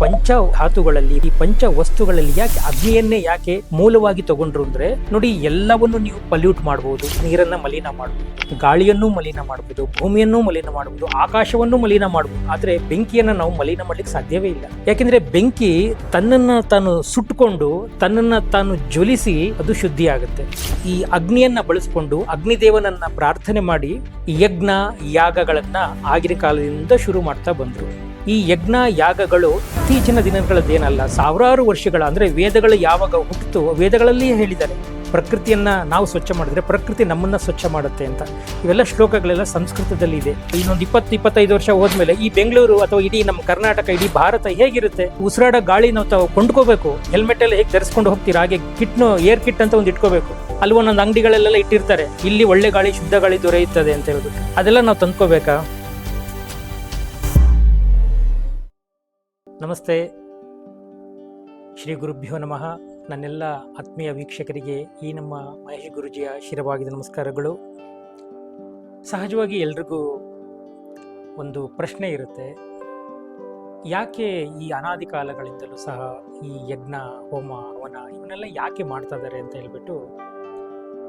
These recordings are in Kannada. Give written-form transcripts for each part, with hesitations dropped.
ಪಂಚ ಧಾತುಗಳಲ್ಲಿ, ಈ ಪಂಚ ವಸ್ತುಗಳಲ್ಲಿ ಯಾಕೆ ಅಗ್ನಿಯನ್ನೇ ಯಾಕೆ ಮೂಲವಾಗಿ ತಗೊಂಡ್ರು ಅಂದ್ರೆ, ನೋಡಿ ಎಲ್ಲವನ್ನು ನೀವು ಪಲ್ಯೂಟ್ ಮಾಡಬಹುದು. ನೀರನ್ನ ಮಲಿನ ಮಾಡಬಹುದು, ಗಾಳಿಯನ್ನು ಮಲಿನ ಮಾಡಬಹುದು, ಭೂಮಿಯನ್ನು ಮಲಿನ ಮಾಡಬಹುದು, ಆಕಾಶವನ್ನು ಮಲಿನ ಮಾಡಬಹುದು. ಆದ್ರೆ ಬೆಂಕಿಯನ್ನ ನಾವು ಮಲಿನ ಮಾಡ್ಲಿಕ್ಕೆ ಸಾಧ್ಯವೇ ಇಲ್ಲ. ಯಾಕೆಂದ್ರೆ ಬೆಂಕಿ ತನ್ನನ್ನ ತಾನು ಸುಟ್ಟುಕೊಂಡು ತನ್ನನ್ನ ತಾನು ಜ್ವಲಿಸಿ ಅದು ಶುದ್ಧಿ ಆಗುತ್ತೆ. ಈ ಅಗ್ನಿಯನ್ನ ಬಳಸಿಕೊಂಡು ಅಗ್ನಿದೇವನನ್ನ ಪ್ರಾರ್ಥನೆ ಮಾಡಿ ಯಜ್ಞ ಯಾಗಗಳನ್ನ ಆಗಿನ ಕಾಲದಿಂದ ಶುರು ಮಾಡ್ತಾ ಬಂದ್ರು. ಈ ಯಜ್ಞ ಯಾಗಗಳು ಇತ್ತೀಚಿನ ದಿನಗಳದ್ದೇನಲ್ಲ, ಸಾವಿರಾರು ವರ್ಷಗಳ, ಅಂದ್ರೆ ವೇದಗಳು ಯಾವಾಗ ಹುಟ್ಟಿತು, ವೇದಗಳಲ್ಲಿ ಹೇಳಿದ್ದಾರೆ ಪ್ರಕೃತಿಯನ್ನ ನಾವು ಸ್ವಚ್ಛ ಮಾಡಿದ್ರೆ ಪ್ರಕೃತಿ ನಮ್ಮನ್ನ ಸ್ವಚ್ಛ ಮಾಡುತ್ತೆ ಅಂತ. ಇವೆಲ್ಲ ಶ್ಲೋಕಗಳೆಲ್ಲ ಸಂಸ್ಕೃತದಲ್ಲಿ ಇದೆ. ಇನ್ನೊಂದು 20-25 ವರ್ಷ ಹೋದ್ಮೇಲೆ ಈ ಬೆಂಗಳೂರು ಅಥವಾ ಇಡೀ ನಮ್ಮ ಕರ್ನಾಟಕ, ಇಡೀ ಭಾರತ ಹೇಗಿರುತ್ತೆ? ಉಸಿರಾಡ ಗಾಳಿ ನಾವು ಕೊಂಡ್ಕೋಬೇಕು. ಹೆಲ್ಮೆಟ್ ಎಲ್ಲ ಹೇಗೆ ಧರಿಸ್ಕೊಂಡು ಹೋಗ್ತೀರಾ, ಹಾಗೆ ಕಿಟ್ನು ಏರ್ ಕಿಟ್ ಅಂತ ಒಂದು ಇಟ್ಕೋಬೇಕು. ಅಲ್ಲಿ ಒಂದೊಂದು ಅಂಗಡಿಗಳೆಲ್ಲ ಇಟ್ಟಿರ್ತಾರೆ, ಇಲ್ಲಿ ಒಳ್ಳೆ ಗಾಳಿ, ಶುದ್ಧ ಗಾಳಿ ದೊರೆಯುತ್ತದೆ ಅಂತ ಹೇಳ್ಬಿಟ್ಟು. ಅದೆಲ್ಲ ನಾವು ತಂದ್ಕೋಬೇಕಾ? ನಮಸ್ತೆ, ಶ್ರೀ ಗುರುಭ್ಯೋ ನಮಃ. ನನ್ನೆಲ್ಲ ಆತ್ಮೀಯ ವೀಕ್ಷಕರಿಗೆ ಈ ನಮ್ಮ ಮಹೇಶ್ ಗುರುಜಿಯ ಶಿರವಾಗಿದ ನಮಸ್ಕಾರಗಳು. ಸಹಜವಾಗಿ ಎಲ್ರಿಗೂ ಒಂದು ಪ್ರಶ್ನೆ ಇರುತ್ತೆ, ಯಾಕೆ ಈ ಅನಾದಿ ಕಾಲಗಳಿಂದಲೂ ಸಹ ಈ ಯಜ್ಞ, ಹೋಮ, ಹವನ ಇವನ್ನೆಲ್ಲ ಯಾಕೆ ಮಾಡ್ತಾ ಇದ್ದಾರೆ ಅಂತ ಹೇಳ್ಬಿಟ್ಟು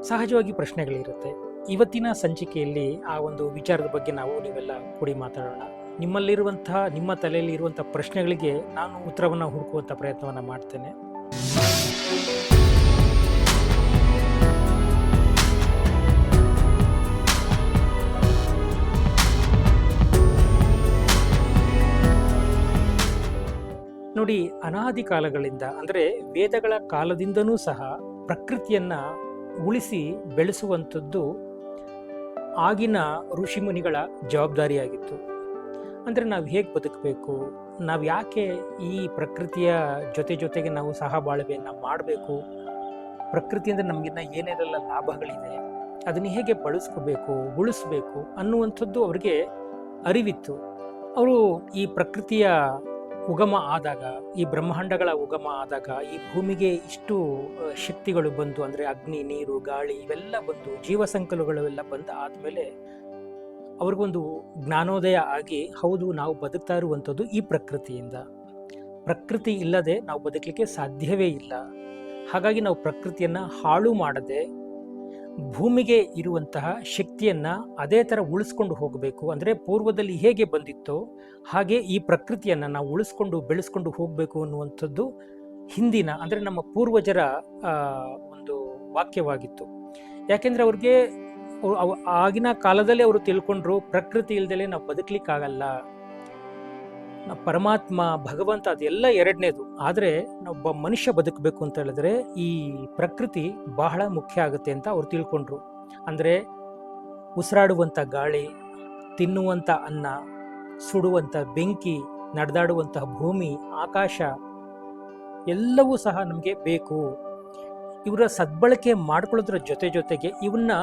ಸಹಜವಾಗಿ ಪ್ರಶ್ನೆಗಳಿರುತ್ತೆ. ಇವತ್ತಿನ ಸಂಚಿಕೆಯಲ್ಲಿ ಆ ಒಂದು ವಿಚಾರದ ಬಗ್ಗೆ ನೀವೆಲ್ಲ ಕೂಡಿ ಮಾತಾಡೋಣ. ನಿಮ್ಮಲ್ಲಿರುವಂತಹ, ನಿಮ್ಮ ತಲೆಯಲ್ಲಿ ಇರುವಂತಹ ಪ್ರಶ್ನೆಗಳಿಗೆ ನಾನು ಉತ್ತರವನ್ನು ಹುಡುಕುವಂಥ ಪ್ರಯತ್ನವನ್ನು ಮಾಡ್ತೇನೆ. ನೋಡಿ, ಅನಾದಿ ಕಾಲಗಳಿಂದ ಅಂದರೆ ವೇದಗಳ ಕಾಲದಿಂದನೂ ಸಹ ಪ್ರಕೃತಿಯನ್ನ ಉಳಿಸಿ ಬೆಳೆಸುವಂಥದ್ದು ಆಗಿನ ಋಷಿಮುನಿಗಳ ಜವಾಬ್ದಾರಿಯಾಗಿತ್ತು. ಅಂದರೆ ನಾವು ಹೇಗೆ ಬದುಕಬೇಕು, ನಾವು ಯಾಕೆ ಈ ಪ್ರಕೃತಿಯ ಜೊತೆಗೆ ನಾವು ಸಹಬಾಳ್ವೆಯನ್ನು ಮಾಡಬೇಕು, ಪ್ರಕೃತಿಯಿಂದ ನಮಗಿನ್ನ ಏನೇನೆಲ್ಲ ಲಾಭಗಳಿದೆ, ಅದನ್ನು ಹೇಗೆ ಬಳಸ್ಕೋಬೇಕು, ಉಳಿಸ್ಬೇಕು ಅನ್ನುವಂಥದ್ದು ಅವ್ರಿಗೆ ಅರಿವಿತ್ತು. ಅವರು ಈ ಪ್ರಕೃತಿಯ ಉಗಮ ಆದಾಗ, ಈ ಬ್ರಹ್ಮಾಂಡಗಳ ಉಗಮ ಆದಾಗ, ಈ ಭೂಮಿಗೆ ಇಷ್ಟು ಶಕ್ತಿಗಳು ಬಂದು, ಅಂದರೆ ಅಗ್ನಿ, ನೀರು, ಗಾಳಿ ಇವೆಲ್ಲ ಬಂದು, ಜೀವಸಂಕುಲಗಳೆಲ್ಲ ಬಂದ ಆದಮೇಲೆ ಅವ್ರಿಗೊಂದು ಜ್ಞಾನೋದಯ ಆಗಿ, ಹೌದು ನಾವು ಬದುಕ್ತಾ ಇರುವಂಥದ್ದು ಈ ಪ್ರಕೃತಿಯಿಂದ, ಪ್ರಕೃತಿ ಇಲ್ಲದೆ ನಾವು ಬದುಕಲಿಕ್ಕೆ ಸಾಧ್ಯವೇ ಇಲ್ಲ. ಹಾಗಾಗಿ ನಾವು ಪ್ರಕೃತಿಯನ್ನು ಹಾಳು ಮಾಡದೆ ಭೂಮಿಗೆ ಇರುವಂತಹ ಶಕ್ತಿಯನ್ನ ಅದೇ ಥರ ಉಳಿಸ್ಕೊಂಡು ಹೋಗಬೇಕು. ಅಂದರೆ ಪೂರ್ವದಲ್ಲಿ ಹೇಗೆ ಬಂದಿತ್ತೋ ಹಾಗೆ ಈ ಪ್ರಕೃತಿಯನ್ನು ನಾವು ಉಳಿಸ್ಕೊಂಡು ಬೆಳೆಸ್ಕೊಂಡು ಹೋಗಬೇಕು ಅನ್ನುವಂಥದ್ದು ಹಿಂದಿನ, ಅಂದರೆ ನಮ್ಮ ಪೂರ್ವಜರ ಒಂದು ವಾಕ್ಯವಾಗಿತ್ತು. ಯಾಕೆಂದರೆ ಅವ್ರಿಗೆ ಆಗಿನ ಕಾಲದಲ್ಲಿ ಅವರು ತಿಳ್ಕೊಂಡ್ರು, ಪ್ರಕೃತಿ ಇಲ್ದಲೇ ನಾವು ಬದುಕಲಿಕ್ಕಾಗಲ್ಲ, ಪರಮಾತ್ಮ, ಭಗವಂತ ಅದೆಲ್ಲ ಎರಡನೇದು. ಆದರೆ ಒಬ್ಬ ಮನುಷ್ಯ ಬದುಕಬೇಕು ಅಂತ ಹೇಳಿದ್ರೆ ಈ ಪ್ರಕೃತಿ ಬಹಳ ಮುಖ್ಯ ಆಗುತ್ತೆ ಅಂತ ಅವ್ರು ತಿಳ್ಕೊಂಡ್ರು. ಅಂದರೆ ಉಸಿರಾಡುವಂಥ ಗಾಳಿ, ತಿನ್ನುವಂಥ ಅನ್ನ, ಸುಡುವಂಥ ಬೆಂಕಿ, ನಡೆದಾಡುವಂತಹ ಭೂಮಿ, ಆಕಾಶ ಎಲ್ಲವೂ ಸಹ ನಮಗೆ ಬೇಕು. ಇವರ ಸದ್ಬಳಕೆ ಮಾಡ್ಕೊಳ್ಳೋದ್ರ ಜೊತೆಗೆ ಇವನ್ನ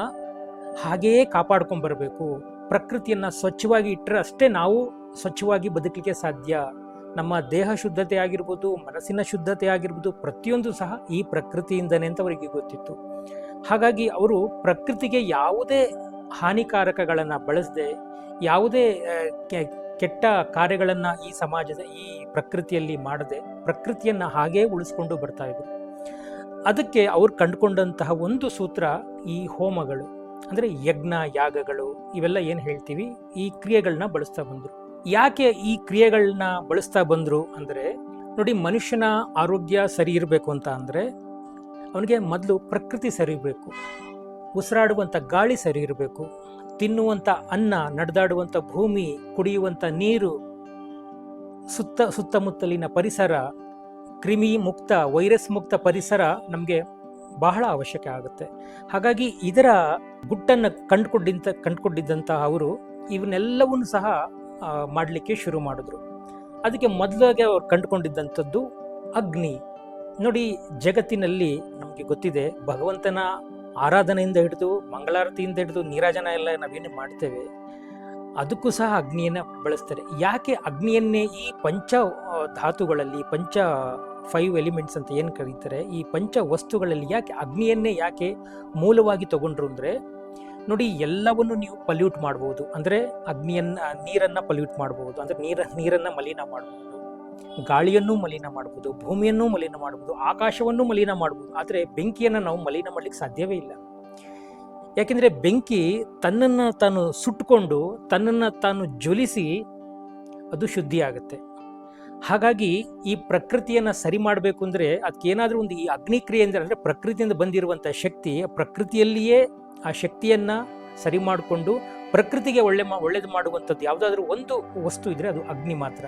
ಹಾಗೆಯೇ ಕಾಪಾಡ್ಕೊಂಡ್ಬರ್ಬೇಕು. ಪ್ರಕೃತಿಯನ್ನ ಸ್ವಚ್ಛವಾಗಿ ಇಟ್ಟರೆ ಅಷ್ಟೇ ನಾವು ಸ್ವಚ್ಛವಾಗಿ ಬದುಕಲಿಕ್ಕೆ ಸಾಧ್ಯ. ನಮ್ಮ ದೇಹ ಶುದ್ಧತೆ ಆಗಿರ್ಬೋದು, ಮನಸ್ಸಿನ ಶುದ್ಧತೆ ಆಗಿರ್ಬೋದು, ಪ್ರತಿಯೊಂದು ಸಹ ಈ ಪ್ರಕೃತಿಯಿಂದನೇ ಅಂತ ಅವರಿಗೆ ಗೊತ್ತಿತ್ತು. ಹಾಗಾಗಿ ಅವರು ಪ್ರಕೃತಿಗೆ ಯಾವುದೇ ಹಾನಿಕಾರಕಗಳನ್ನು ಬಳಸದೆ, ಯಾವುದೇ ಕೆಟ್ಟ ಕಾರ್ಯಗಳನ್ನು ಈ ಸಮಾಜದ, ಈ ಪ್ರಕೃತಿಯಲ್ಲಿ ಮಾಡದೆ ಪ್ರಕೃತಿಯನ್ನು ಹಾಗೇ ಉಳಿಸ್ಕೊಂಡು ಬರ್ತಾ ಇದ್ರು. ಅದಕ್ಕೆ ಅವ್ರು ಕಂಡುಕೊಂಡಂತಹ ಒಂದು ಸೂತ್ರ ಈ ಹೋಮಗಳು, ಅಂದರೆ ಯಜ್ಞ ಯಾಗಗಳು, ಇವೆಲ್ಲ ಏನು ಹೇಳ್ತೀವಿ, ಈ ಕ್ರಿಯೆಗಳನ್ನ ಬಳಸ್ತಾ ಬಂದರು. ಯಾಕೆ ಈ ಕ್ರಿಯೆಗಳನ್ನ ಬಳಸ್ತಾ ಬಂದರು ಅಂದರೆ, ನೋಡಿ, ಮನುಷ್ಯನ ಆರೋಗ್ಯ ಸರಿ ಇರಬೇಕು ಅಂತ ಅಂದರೆ ಅವನಿಗೆ ಮೊದಲು ಪ್ರಕೃತಿ ಸರಿ ಇರಬೇಕು, ಉಸಿರಾಡುವಂಥ ಗಾಳಿ ಸರಿ ಇರಬೇಕು, ತಿನ್ನುವಂಥ ಅನ್ನ, ನಡೆದಾಡುವಂಥ ಭೂಮಿ, ಕುಡಿಯುವಂಥ ನೀರು, ಸುತ್ತಮುತ್ತಲಿನ ಪರಿಸರ, ಕ್ರಿಮಿ ಮುಕ್ತ, ವೈರಸ್ ಮುಕ್ತ ಪರಿಸರ ನಮಗೆ ಬಹಳ ಅವಶ್ಯಕ ಆಗುತ್ತೆ. ಹಾಗಾಗಿ ಇದರ ಗುಟ್ಟನ್ನು ಕಂಡುಕೊಂಡಿದ್ದಂತಹ ಅವರು ಇವನ್ನೆಲ್ಲವನ್ನು ಸಹ ಮಾಡಲಿಕ್ಕೆ ಶುರು ಮಾಡಿದ್ರು. ಅದಕ್ಕೆ ಮೊದಲಾಗೆ ಅವ್ರು ಕಂಡುಕೊಂಡಿದ್ದಂಥದ್ದು ಅಗ್ನಿ. ನೋಡಿ, ಜಗತ್ತಿನಲ್ಲಿ ನಮಗೆ ಗೊತ್ತಿದೆ, ಭಗವಂತನ ಆರಾಧನೆಯಿಂದ ಹಿಡಿದು, ಮಂಗಳಾರತಿಯಿಂದ ಹಿಡಿದು, ನೀರಾಜನ ಎಲ್ಲ ನಾವೇನು ಮಾಡ್ತೇವೆ, ಅದಕ್ಕೂ ಸಹ ಅಗ್ನಿಯನ್ನು ಬಳಸ್ತಾರೆ. ಯಾಕೆ ಅಗ್ನಿಯನ್ನೇ ಈ ಪಂಚ ಧಾತುಗಳಲ್ಲಿ, 5 ಎಲಿಮೆಂಟ್ಸ್ ಅಂತ ಏನು ಕರೀತಾರೆ, ಈ ಪಂಚ ವಸ್ತುಗಳಲ್ಲಿ ಯಾಕೆ ಅಗ್ನಿಯನ್ನೇ ಯಾಕೆ ಮೂಲವಾಗಿ ತಗೊಂಡ್ರು ಅಂದರೆ, ನೋಡಿ, ಎಲ್ಲವನ್ನು ನೀವು ಪಲ್ಯೂಟ್ ಮಾಡ್ಬೋದು. ಅಂದರೆ ನೀರನ್ನು ಪಲ್ಯೂಟ್ ಮಾಡ್ಬೋದು, ಅಂದರೆ ನೀರನ್ನು ಮಲಿನ ಮಾಡ್ಬೋದು, ಗಾಳಿಯನ್ನೂ ಮಲಿನ ಮಾಡ್ಬೋದು, ಭೂಮಿಯನ್ನೂ ಮಲಿನ ಮಾಡ್ಬೋದು, ಆಕಾಶವನ್ನೂ ಮಲಿನ ಮಾಡ್ಬೋದು. ಆದರೆ ಬೆಂಕಿಯನ್ನು ನಾವು ಮಲಿನ ಮಾಡಲಿಕ್ಕೆ ಸಾಧ್ಯವೇ ಇಲ್ಲ. ಯಾಕೆಂದರೆ ಬೆಂಕಿ ತನ್ನನ್ನು ತಾನು ಸುಟ್ಟುಕೊಂಡು ತನ್ನನ್ನು ತಾನು ಜ್ವಲಿಸಿ ಅದು ಶುದ್ಧಿ ಆಗುತ್ತೆ. ಹಾಗಾಗಿ ಈ ಪ್ರಕೃತಿಯನ್ನು ಸರಿ ಮಾಡಬೇಕು ಅಂದರೆ ಅದಕ್ಕೇನಾದರೂ ಒಂದು ಈ ಅಗ್ನಿಕ್ರಿಯೆ ಅಂದರೆ ಪ್ರಕೃತಿಯಿಂದ ಬಂದಿರುವಂಥ ಶಕ್ತಿ, ಪ್ರಕೃತಿಯಲ್ಲಿಯೇ ಆ ಶಕ್ತಿಯನ್ನು ಸರಿ ಮಾಡಿಕೊಂಡು ಪ್ರಕೃತಿಗೆ ಒಳ್ಳೇದು ಮಾಡುವಂಥದ್ದು ಯಾವುದಾದ್ರೂ ಒಂದು ವಸ್ತು ಇದ್ದರೆ ಅದು ಅಗ್ನಿ ಮಾತ್ರ.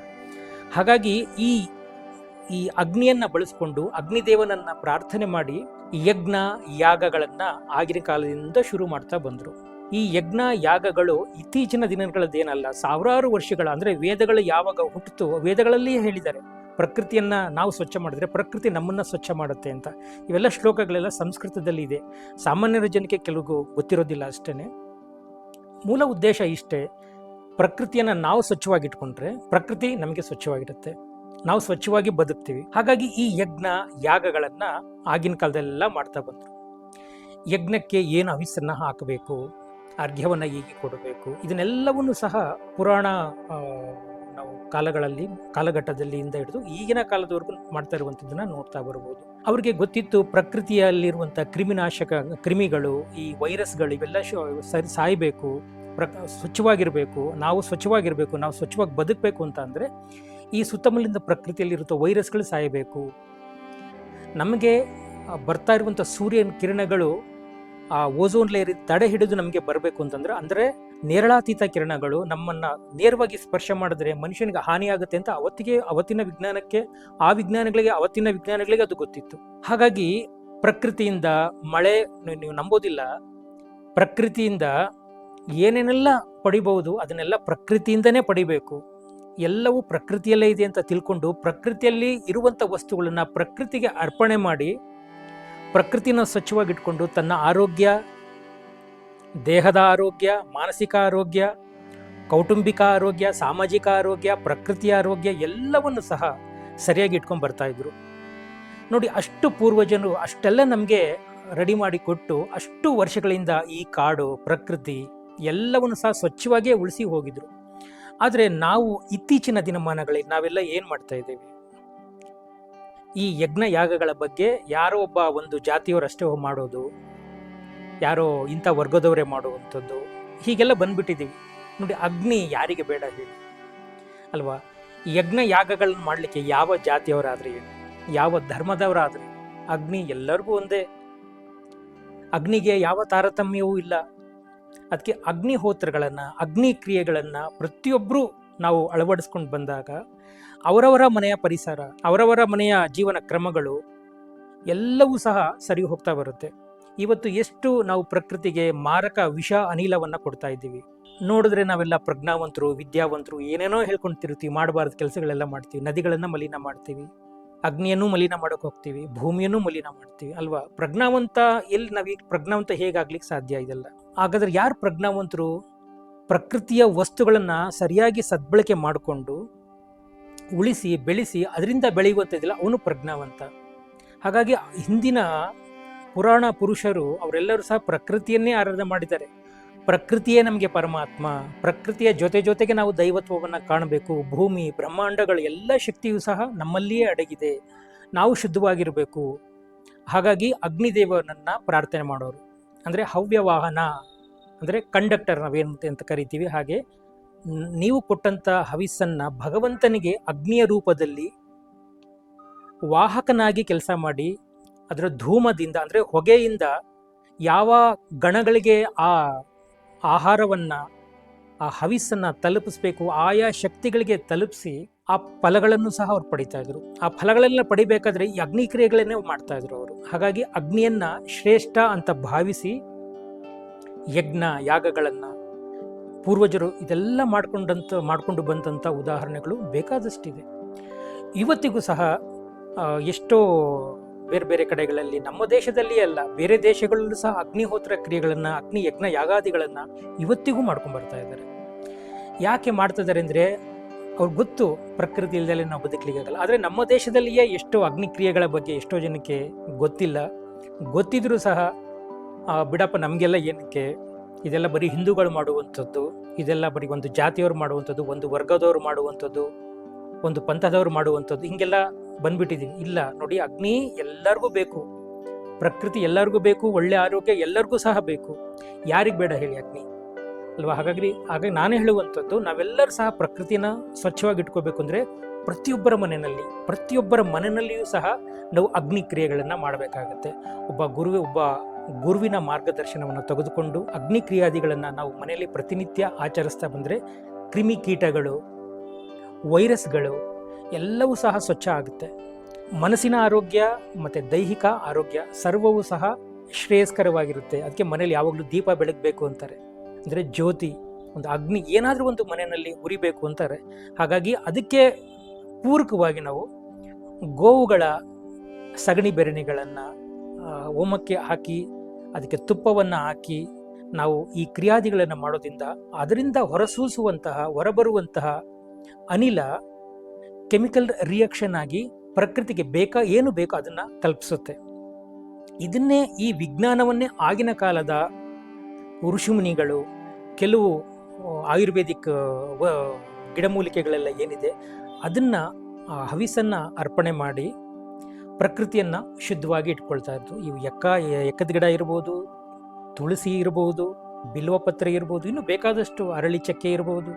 ಹಾಗಾಗಿ ಈ ಅಗ್ನಿಯನ್ನು ಬಳಸ್ಕೊಂಡು ಅಗ್ನಿದೇವನನ್ನು ಪ್ರಾರ್ಥನೆ ಮಾಡಿ ಯಜ್ಞ ಯಾಗಗಳನ್ನು ಆಗಿನ ಕಾಲದಿಂದ ಶುರು ಮಾಡ್ತಾ ಬಂದರು. ಈ ಯಜ್ಞ ಯಾಗಗಳು ಇತ್ತೀಚಿನ ದಿನಗಳದ್ದೇನಲ್ಲ, ಸಾವಿರಾರು ವರ್ಷಗಳ, ಅಂದರೆ ವೇದಗಳು ಯಾವಾಗ ಹುಟ್ಟಿತು ವೇದಗಳಲ್ಲಿಯೇ ಹೇಳಿದ್ದಾರೆ ಪ್ರಕೃತಿಯನ್ನು ನಾವು ಸ್ವಚ್ಛ ಮಾಡಿದ್ರೆ ಪ್ರಕೃತಿ ನಮ್ಮನ್ನು ಸ್ವಚ್ಛ ಮಾಡುತ್ತೆ ಅಂತ. ಇವೆಲ್ಲ ಶ್ಲೋಕಗಳೆಲ್ಲ ಸಂಸ್ಕೃತದಲ್ಲಿ ಇದೆ, ಸಾಮಾನ್ಯರ ಜನಕ್ಕೆ ಕೆಲವು ಗೊತ್ತಿರೋದಿಲ್ಲ ಅಷ್ಟೇ. ಮೂಲ ಉದ್ದೇಶ ಇಷ್ಟೇ, ಪ್ರಕೃತಿಯನ್ನು ನಾವು ಸ್ವಚ್ಛವಾಗಿಟ್ಕೊಂಡ್ರೆ ಪ್ರಕೃತಿ ನಮಗೆ ಸ್ವಚ್ಛವಾಗಿರುತ್ತೆ, ನಾವು ಸ್ವಚ್ಛವಾಗಿ ಬದುಕ್ತೀವಿ. ಹಾಗಾಗಿ ಈ ಯಜ್ಞ ಯಾಗಗಳನ್ನು ಆಗಿನ ಕಾಲದಲ್ಲೆಲ್ಲ ಮಾಡ್ತಾ ಬಂದರು. ಯಜ್ಞಕ್ಕೆ ಏನು ಹವಿಸ್ಸನ್ನು ಹಾಕಬೇಕು, ಅರ್ಘ್ಯವನ್ನು ಹೇಗೆ ಕೊಡಬೇಕು, ಇದನ್ನೆಲ್ಲವನ್ನು ಸಹ ಪುರಾಣ ನಾವು ಕಾಲಘಟ್ಟದಲ್ಲಿಂದ ಹಿಡಿದು ಈಗಿನ ಕಾಲದವರೆಗೂ ಮಾಡ್ತಾ ಇರುವಂಥದ್ದನ್ನು ನೋಡ್ತಾ ಬರ್ಬೋದು. ಅವ್ರಿಗೆ ಗೊತ್ತಿತ್ತು ಪ್ರಕೃತಿಯಲ್ಲಿರುವಂಥ ಕ್ರಿಮಿಗಳು, ಈ ವೈರಸ್ಗಳು ಇವೆಲ್ಲ ಸಾಯಬೇಕು, ಸ್ವಚ್ಛವಾಗಿರಬೇಕು, ನಾವು ಸ್ವಚ್ಛವಾಗಿರಬೇಕು, ನಾವು ಸ್ವಚ್ಛವಾಗಿ ಬದುಕಬೇಕು ಅಂತ ಅಂದರೆ ಈ ಸುತ್ತಮುತ್ತಲಿನ ಪ್ರಕೃತಿಯಲ್ಲಿರುತ್ತೋ ವೈರಸ್ಗಳು ಸಾಯಬೇಕು. ನಮಗೆ ಬರ್ತಾ ಇರುವಂಥ ಸೂರ್ಯನ ಕಿರಣಗಳು ಆ ಓಝೋನ್ ಲೇಯರ್ ತಡೆ ಹಿಡಿದು ನಮಗೆ ಬರಬೇಕು ಅಂತಂದ್ರೆ, ಅಂದರೆ ನೇರಳಾತೀತ ಕಿರಣಗಳು ನಮ್ಮನ್ನು ನೇರವಾಗಿ ಸ್ಪರ್ಶ ಮಾಡಿದ್ರೆ ಮನುಷ್ಯನಿಗೆ ಹಾನಿಯಾಗುತ್ತೆ ಅಂತ ಅವತ್ತಿನ ವಿಜ್ಞಾನಿಗಳಿಗೆ ಅದು ಗೊತ್ತಿತ್ತು. ಹಾಗಾಗಿ ಪ್ರಕೃತಿಯಿಂದ ಮಳೆ, ನೀವು ನಂಬೋದಿಲ್ಲ, ಪ್ರಕೃತಿಯಿಂದ ಏನೇನೆಲ್ಲ ಪಡಿಬಹುದು ಅದನ್ನೆಲ್ಲ ಪ್ರಕೃತಿಯಿಂದನೇ ಪಡಿಬೇಕು. ಎಲ್ಲವೂ ಪ್ರಕೃತಿಯಲ್ಲೇ ಇದೆ ಅಂತ ತಿಳ್ಕೊಂಡು ಪ್ರಕೃತಿಯಲ್ಲಿ ಇರುವಂಥ ವಸ್ತುಗಳನ್ನ ಪ್ರಕೃತಿಗೆ ಅರ್ಪಣೆ ಮಾಡಿ ಪ್ರಕೃತಿನ ಸ್ವಚ್ಛವಾಗಿಟ್ಕೊಂಡು ತನ್ನ ಆರೋಗ್ಯ, ದೇಹದ ಆರೋಗ್ಯ, ಮಾನಸಿಕ ಆರೋಗ್ಯ, ಕೌಟುಂಬಿಕ ಆರೋಗ್ಯ, ಸಾಮಾಜಿಕ ಆರೋಗ್ಯ, ಪ್ರಕೃತಿಯ ಆರೋಗ್ಯ ಎಲ್ಲವನ್ನು ಸಹ ಸರಿಯಾಗಿ ಇಟ್ಕೊಂಡು ಬರ್ತಾ ಇದ್ರು. ನೋಡಿ, ಅಷ್ಟು ಪೂರ್ವಜರು ಅಷ್ಟೆಲ್ಲ ನಮಗೆ ರೆಡಿ ಮಾಡಿ ಕೊಟ್ಟು ಅಷ್ಟು ವರ್ಷಗಳಿಂದ ಈ ಕಾಡು, ಪ್ರಕೃತಿ ಎಲ್ಲವನ್ನು ಸಹ ಸ್ವಚ್ಛವಾಗಿಯೇ ಉಳಿಸಿ ಹೋಗಿದ್ರು. ಆದರೆ ನಾವು ಇತ್ತೀಚಿನ ದಿನಮಾನಗಳಲ್ಲಿ ನಾವೆಲ್ಲ ಏನು ಮಾಡ್ತಾ ಇದ್ದೇವೆ, ಈ ಯಜ್ಞ ಯಾಗಗಳ ಬಗ್ಗೆ ಯಾರೋ ಒಬ್ಬ ಒಂದು ಜಾತಿಯವರಷ್ಟೇ ಮಾಡೋದು, ಯಾರೋ ಇಂಥ ವರ್ಗದವರೇ ಮಾಡುವಂಥದ್ದು, ಹೀಗೆಲ್ಲ ಬಂದ್ಬಿಟ್ಟಿದ್ದೀವಿ. ನೋಡಿ, ಅಗ್ನಿ ಯಾರಿಗೆ ಬೇಡ ಹೇಳಿ ಅಲ್ವಾ? ಯಜ್ಞ ಯಾಗಗಳನ್ನ ಮಾಡಲಿಕ್ಕೆ ಯಾವ ಜಾತಿಯವರಾದ್ರೆ ಏನು, ಯಾವ ಧರ್ಮದವರಾದ್ರೆ, ಅಗ್ನಿ ಎಲ್ಲರಿಗೂ ಒಂದೇ. ಅಗ್ನಿಗೆ ಯಾವ ತಾರತಮ್ಯವೂ ಇಲ್ಲ. ಅದಕ್ಕೆ ಅಗ್ನಿಹೋತ್ರಗಳನ್ನು, ಅಗ್ನಿ ಕ್ರಿಯೆಗಳನ್ನು ಪ್ರತಿಯೊಬ್ಬರೂ ನಾವು ಅಳವಡಿಸ್ಕೊಂಡು ಬಂದಾಗ ಅವರವರ ಮನೆಯ ಪರಿಸರ, ಅವರವರ ಮನೆಯ ಜೀವನ ಕ್ರಮಗಳು ಎಲ್ಲವೂ ಸಹ ಸರಿ ಹೋಗ್ತಾ ಬರುತ್ತೆ. ಇವತ್ತು ಎಷ್ಟು ನಾವು ಪ್ರಕೃತಿಗೆ ಮಾರಕ ವಿಷ ಅನಿಲವನ್ನು ಕೊಡ್ತಾ ಇದ್ದೀವಿ. ನೋಡಿದ್ರೆ ನಾವೆಲ್ಲ ಪ್ರಜ್ಞಾವಂತರು, ವಿದ್ಯಾವಂತರು, ಏನೇನೋ ಹೇಳ್ಕೊಂತಿರ್ತೀವಿ, ಮಾಡಬಾರ್ದು ಕೆಲಸಗಳೆಲ್ಲ ಮಾಡ್ತೀವಿ, ನದಿಗಳನ್ನು ಮಲಿನ ಮಾಡ್ತೀವಿ, ಅಗ್ನಿಯನ್ನು ಮಲಿನ ಮಾಡೋಕೆ ಹೋಗ್ತೀವಿ, ಭೂಮಿಯನ್ನು ಮಲಿನ ಮಾಡ್ತೀವಿ ಅಲ್ವಾ? ಪ್ರಜ್ಞಾವಂತ ನಾವೀಗ ಪ್ರಜ್ಞಾವಂತ ಹೇಗಾಗ್ಲಿಕ್ಕೆ ಸಾಧ್ಯ? ಇದೆಲ್ಲ ಹಾಗಾದ್ರೆ ಯಾರು ಪ್ರಜ್ಞಾವಂತರು? ಪ್ರಕೃತಿಯ ವಸ್ತುಗಳನ್ನು ಸರಿಯಾಗಿ ಸದ್ಬಳಕೆ ಮಾಡಿಕೊಂಡು ಉಳಿಸಿ ಬೆಳೆಸಿ ಅದರಿಂದ ಬೆಳೆಯುವಂಥದ್ದಿಲ್ಲ, ಅವನು ಪ್ರಜ್ಞಾವಂತ. ಹಾಗಾಗಿ ಹಿಂದಿನ ಪುರಾಣ ಪುರುಷರು ಅವರೆಲ್ಲರೂ ಸಹ ಪ್ರಕೃತಿಯನ್ನೇ ಆರಾಧನೆ ಮಾಡಿದ್ದಾರೆ. ಪ್ರಕೃತಿಯೇ ನಮಗೆ ಪರಮಾತ್ಮ, ಪ್ರಕೃತಿಯ ಜೊತೆಗೆ ನಾವು ದೈವತ್ವವನ್ನು ಕಾಣಬೇಕು. ಭೂಮಿ, ಬ್ರಹ್ಮಾಂಡಗಳು ಎಲ್ಲ ಶಕ್ತಿಯೂ ಸಹ ನಮ್ಮಲ್ಲಿಯೇ ಅಡಗಿದೆ, ನಾವು ಶುದ್ಧವಾಗಿರಬೇಕು. ಹಾಗಾಗಿ ಅಗ್ನಿದೇವನನ್ನು ಪ್ರಾರ್ಥನೆ ಮಾಡೋರು. ಅಂದರೆ ಹವ್ಯವಾಹನ ಅಂದರೆ ಕಂಡಕ್ಟರ್ ನಾವೇನು ಅಂತ ಕರಿತೀವಿ. ಹಾಗೆ ನೀವು ಕೊಟ್ಟಂಥ ಹವಿಸ್ಸನ್ನು ಭಗವಂತನಿಗೆ ಅಗ್ನಿಯ ರೂಪದಲ್ಲಿ ವಾಹಕನಾಗಿ ಕೆಲಸ ಮಾಡಿ ಅದರ ಧೂಮದಿಂದ ಅಂದರೆ ಹೊಗೆಯಿಂದ ಯಾವ ಗಣಗಳಿಗೆ ಆ ಆಹಾರವನ್ನು, ಆ ಹವಿಸ್ಸನ್ನು ತಲುಪಿಸ್ಬೇಕು, ಆಯಾ ಶಕ್ತಿಗಳಿಗೆ ತಲುಪಿಸಿ ಆ ಫಲಗಳನ್ನು ಸಹ ಅವ್ರು ಪಡಿತಾ ಇದ್ರು. ಆ ಫಲಗಳೆಲ್ಲ ಪಡಿಬೇಕಾದ್ರೆ ಈ ಅಗ್ನಿ ಕ್ರಿಯೆಗಳನ್ನೇ ಮಾಡ್ತಾ ಇದ್ರು ಅವರು. ಹಾಗಾಗಿ ಅಗ್ನಿಯನ್ನ ಶ್ರೇಷ್ಠ ಅಂತ ಭಾವಿಸಿ ಯಜ್ಞ ಯಾಗಗಳನ್ನು ಪೂರ್ವಜರು ಇದೆಲ್ಲ ಮಾಡಿಕೊಂಡು ಬಂದಂಥ ಉದಾಹರಣೆಗಳು ಬೇಕಾದಷ್ಟಿದೆ. ಇವತ್ತಿಗೂ ಸಹ ಎಷ್ಟೋ ಬೇರೆ ಬೇರೆ ಕಡೆಗಳಲ್ಲಿ, ನಮ್ಮ ದೇಶದಲ್ಲಿ ಅಲ್ಲ ಬೇರೆ ದೇಶಗಳಲ್ಲೂ ಸಹ ಅಗ್ನಿಹೋತ್ರ ಕ್ರಿಯೆಗಳನ್ನು, ಅಗ್ನಿ ಯಜ್ಞ ಯಾಗಾದಿಗಳನ್ನು ಇವತ್ತಿಗೂ ಮಾಡ್ಕೊಂಡು ಬರ್ತಾ ಇದ್ದಾರೆ. ಯಾಕೆ ಮಾಡ್ತಾ ಇದ್ದಾರೆ ಅಂದರೆ ಅವ್ರಿಗೆ ಗೊತ್ತು ಪ್ರಕೃತಿ ಇಲ್ಲದಲ್ಲೇ ನಾವು ಬದುಕಲಿಕ್ಕಾಗಲ್ಲ. ಆದರೆ ನಮ್ಮ ದೇಶದಲ್ಲಿಯೇ ಎಷ್ಟೋ ಅಗ್ನಿ ಕ್ರಿಯೆಗಳ ಬಗ್ಗೆ ಎಷ್ಟೋ ಜನಕ್ಕೆ ಗೊತ್ತಿಲ್ಲ. ಗೊತ್ತಿದ್ರೂ ಸಹ ಬಿಡಪ್ಪ ನಮಗೆಲ್ಲ ಏನಕ್ಕೆ, ಇದೆಲ್ಲ ಬರೀ ಹಿಂದೂಗಳು ಮಾಡುವಂಥದ್ದು, ಇದೆಲ್ಲ ಬರೀ ಒಂದು ಜಾತಿಯವರು ಮಾಡುವಂಥದ್ದು, ಒಂದು ವರ್ಗದವರು ಮಾಡುವಂಥದ್ದು, ಒಂದು ಪಂಥದವರು ಮಾಡುವಂಥದ್ದು ಹಿಂಗೆಲ್ಲ ಬಂದ್ಬಿಟ್ಟಿದ್ದೀವಿ. ಇಲ್ಲ ನೋಡಿ, ಅಗ್ನಿ ಎಲ್ಲರಿಗೂ ಬೇಕು, ಪ್ರಕೃತಿ ಎಲ್ಲರಿಗೂ ಬೇಕು, ಒಳ್ಳೆ ಆರೋಗ್ಯ ಎಲ್ಲರಿಗೂ ಸಹ ಬೇಕು. ಯಾರಿಗೆ ಬೇಡ ಹೇಳಿ ಅಗ್ನಿ ಅಲ್ವಾ? ಹಾಗಾಗಿ ನಾನು ಹೇಳುವಂಥದ್ದು, ನಾವೆಲ್ಲರೂ ಸಹ ಪ್ರಕೃತಿನ ಸ್ವಚ್ಛವಾಗಿ ಇಟ್ಕೋಬೇಕು ಅಂದರೆ ಪ್ರತಿಯೊಬ್ಬರ ಮನೆಯಲ್ಲಿಯೂ ಸಹ ನಾವು ಅಗ್ನಿ ಕ್ರಿಯೆಗಳನ್ನು ಮಾಡಬೇಕಾಗತ್ತೆ. ಒಬ್ಬ ಗುರುವಿನ ಮಾರ್ಗದರ್ಶನವನ್ನು ತೆಗೆದುಕೊಂಡು ಅಗ್ನಿ ಕ್ರಿಯಾದಿಗಳನ್ನು ನಾವು ಮನೆಯಲ್ಲಿ ಪ್ರತಿನಿತ್ಯ ಆಚರಿಸ್ತಾ ಬಂದರೆ ಕ್ರಿಮಿಕೀಟಗಳು, ವೈರಸ್ಗಳು ಎಲ್ಲವೂ ಸಹ ಸ್ವಚ್ಛ ಆಗುತ್ತೆ. ಮನಸ್ಸಿನ ಆರೋಗ್ಯ ಮತ್ತು ದೈಹಿಕ ಆರೋಗ್ಯ ಸರ್ವವೂ ಸಹ ಶ್ರೇಯಸ್ಕರವಾಗಿರುತ್ತೆ. ಅದಕ್ಕೆ ಮನೇಲಿ ಯಾವಾಗಲೂ ದೀಪ ಬೆಳಗಬೇಕು ಅಂತಾರೆ, ಅಂದರೆ ಜ್ಯೋತಿ, ಒಂದು ಅಗ್ನಿ ಏನಾದರೂ ಒಂದು ಮನೆಯಲ್ಲಿ ಉರಿಬೇಕು ಅಂತಾರೆ. ಹಾಗಾಗಿ ಅದಕ್ಕೆ ಪೂರಕವಾಗಿ ನಾವು ಗೋವುಗಳ ಸಗಣಿ ಬೆರಣಿಗಳನ್ನು ಹೋಮಕ್ಕೆ ಹಾಕಿ ಅದಕ್ಕೆ ತುಪ್ಪವನ್ನು ಹಾಕಿ ನಾವು ಈ ಕ್ರಿಯಾದಿಗಳನ್ನು ಮಾಡೋದ್ರಿಂದ ಅದರಿಂದ ಹೊರಬರುವಂತಹ ಅನಿಲ ಕೆಮಿಕಲ್ ರಿಯಾಕ್ಷನ್ ಆಗಿ ಪ್ರಕೃತಿಗೆ ಏನು ಬೇಕೋ ಅದನ್ನು ತಲುಪಿಸುತ್ತೆ. ಇದನ್ನೇ ಈ ವಿಜ್ಞಾನವನ್ನೇ ಆಗಿನ ಕಾಲದ ಋಷಿಮುನಿಗಳು, ಕೆಲವು ಆಯುರ್ವೇದಿಕ್ ಗಿಡಮೂಲಿಕೆಗಳೆಲ್ಲ ಏನಿದೆ ಅದನ್ನು ಹವಿಸನ್ನು ಅರ್ಪಣೆ ಮಾಡಿ ಪ್ರಕೃತಿಯನ್ನು ಶುದ್ಧವಾಗಿ ಇಟ್ಕೊಳ್ತಾ ಇದ್ದು. ಇವು ಎಕ್ಕದ ಗಿಡ ಇರ್ಬೋದು, ತುಳಸಿ ಇರ್ಬೋದು, ಬಿಲ್ವಪತ್ರೆ ಇರ್ಬೋದು, ಇನ್ನು ಬೇಕಾದಷ್ಟು ಅರಳಿ ಚಕ್ಕೆ ಇರ್ಬೋದು,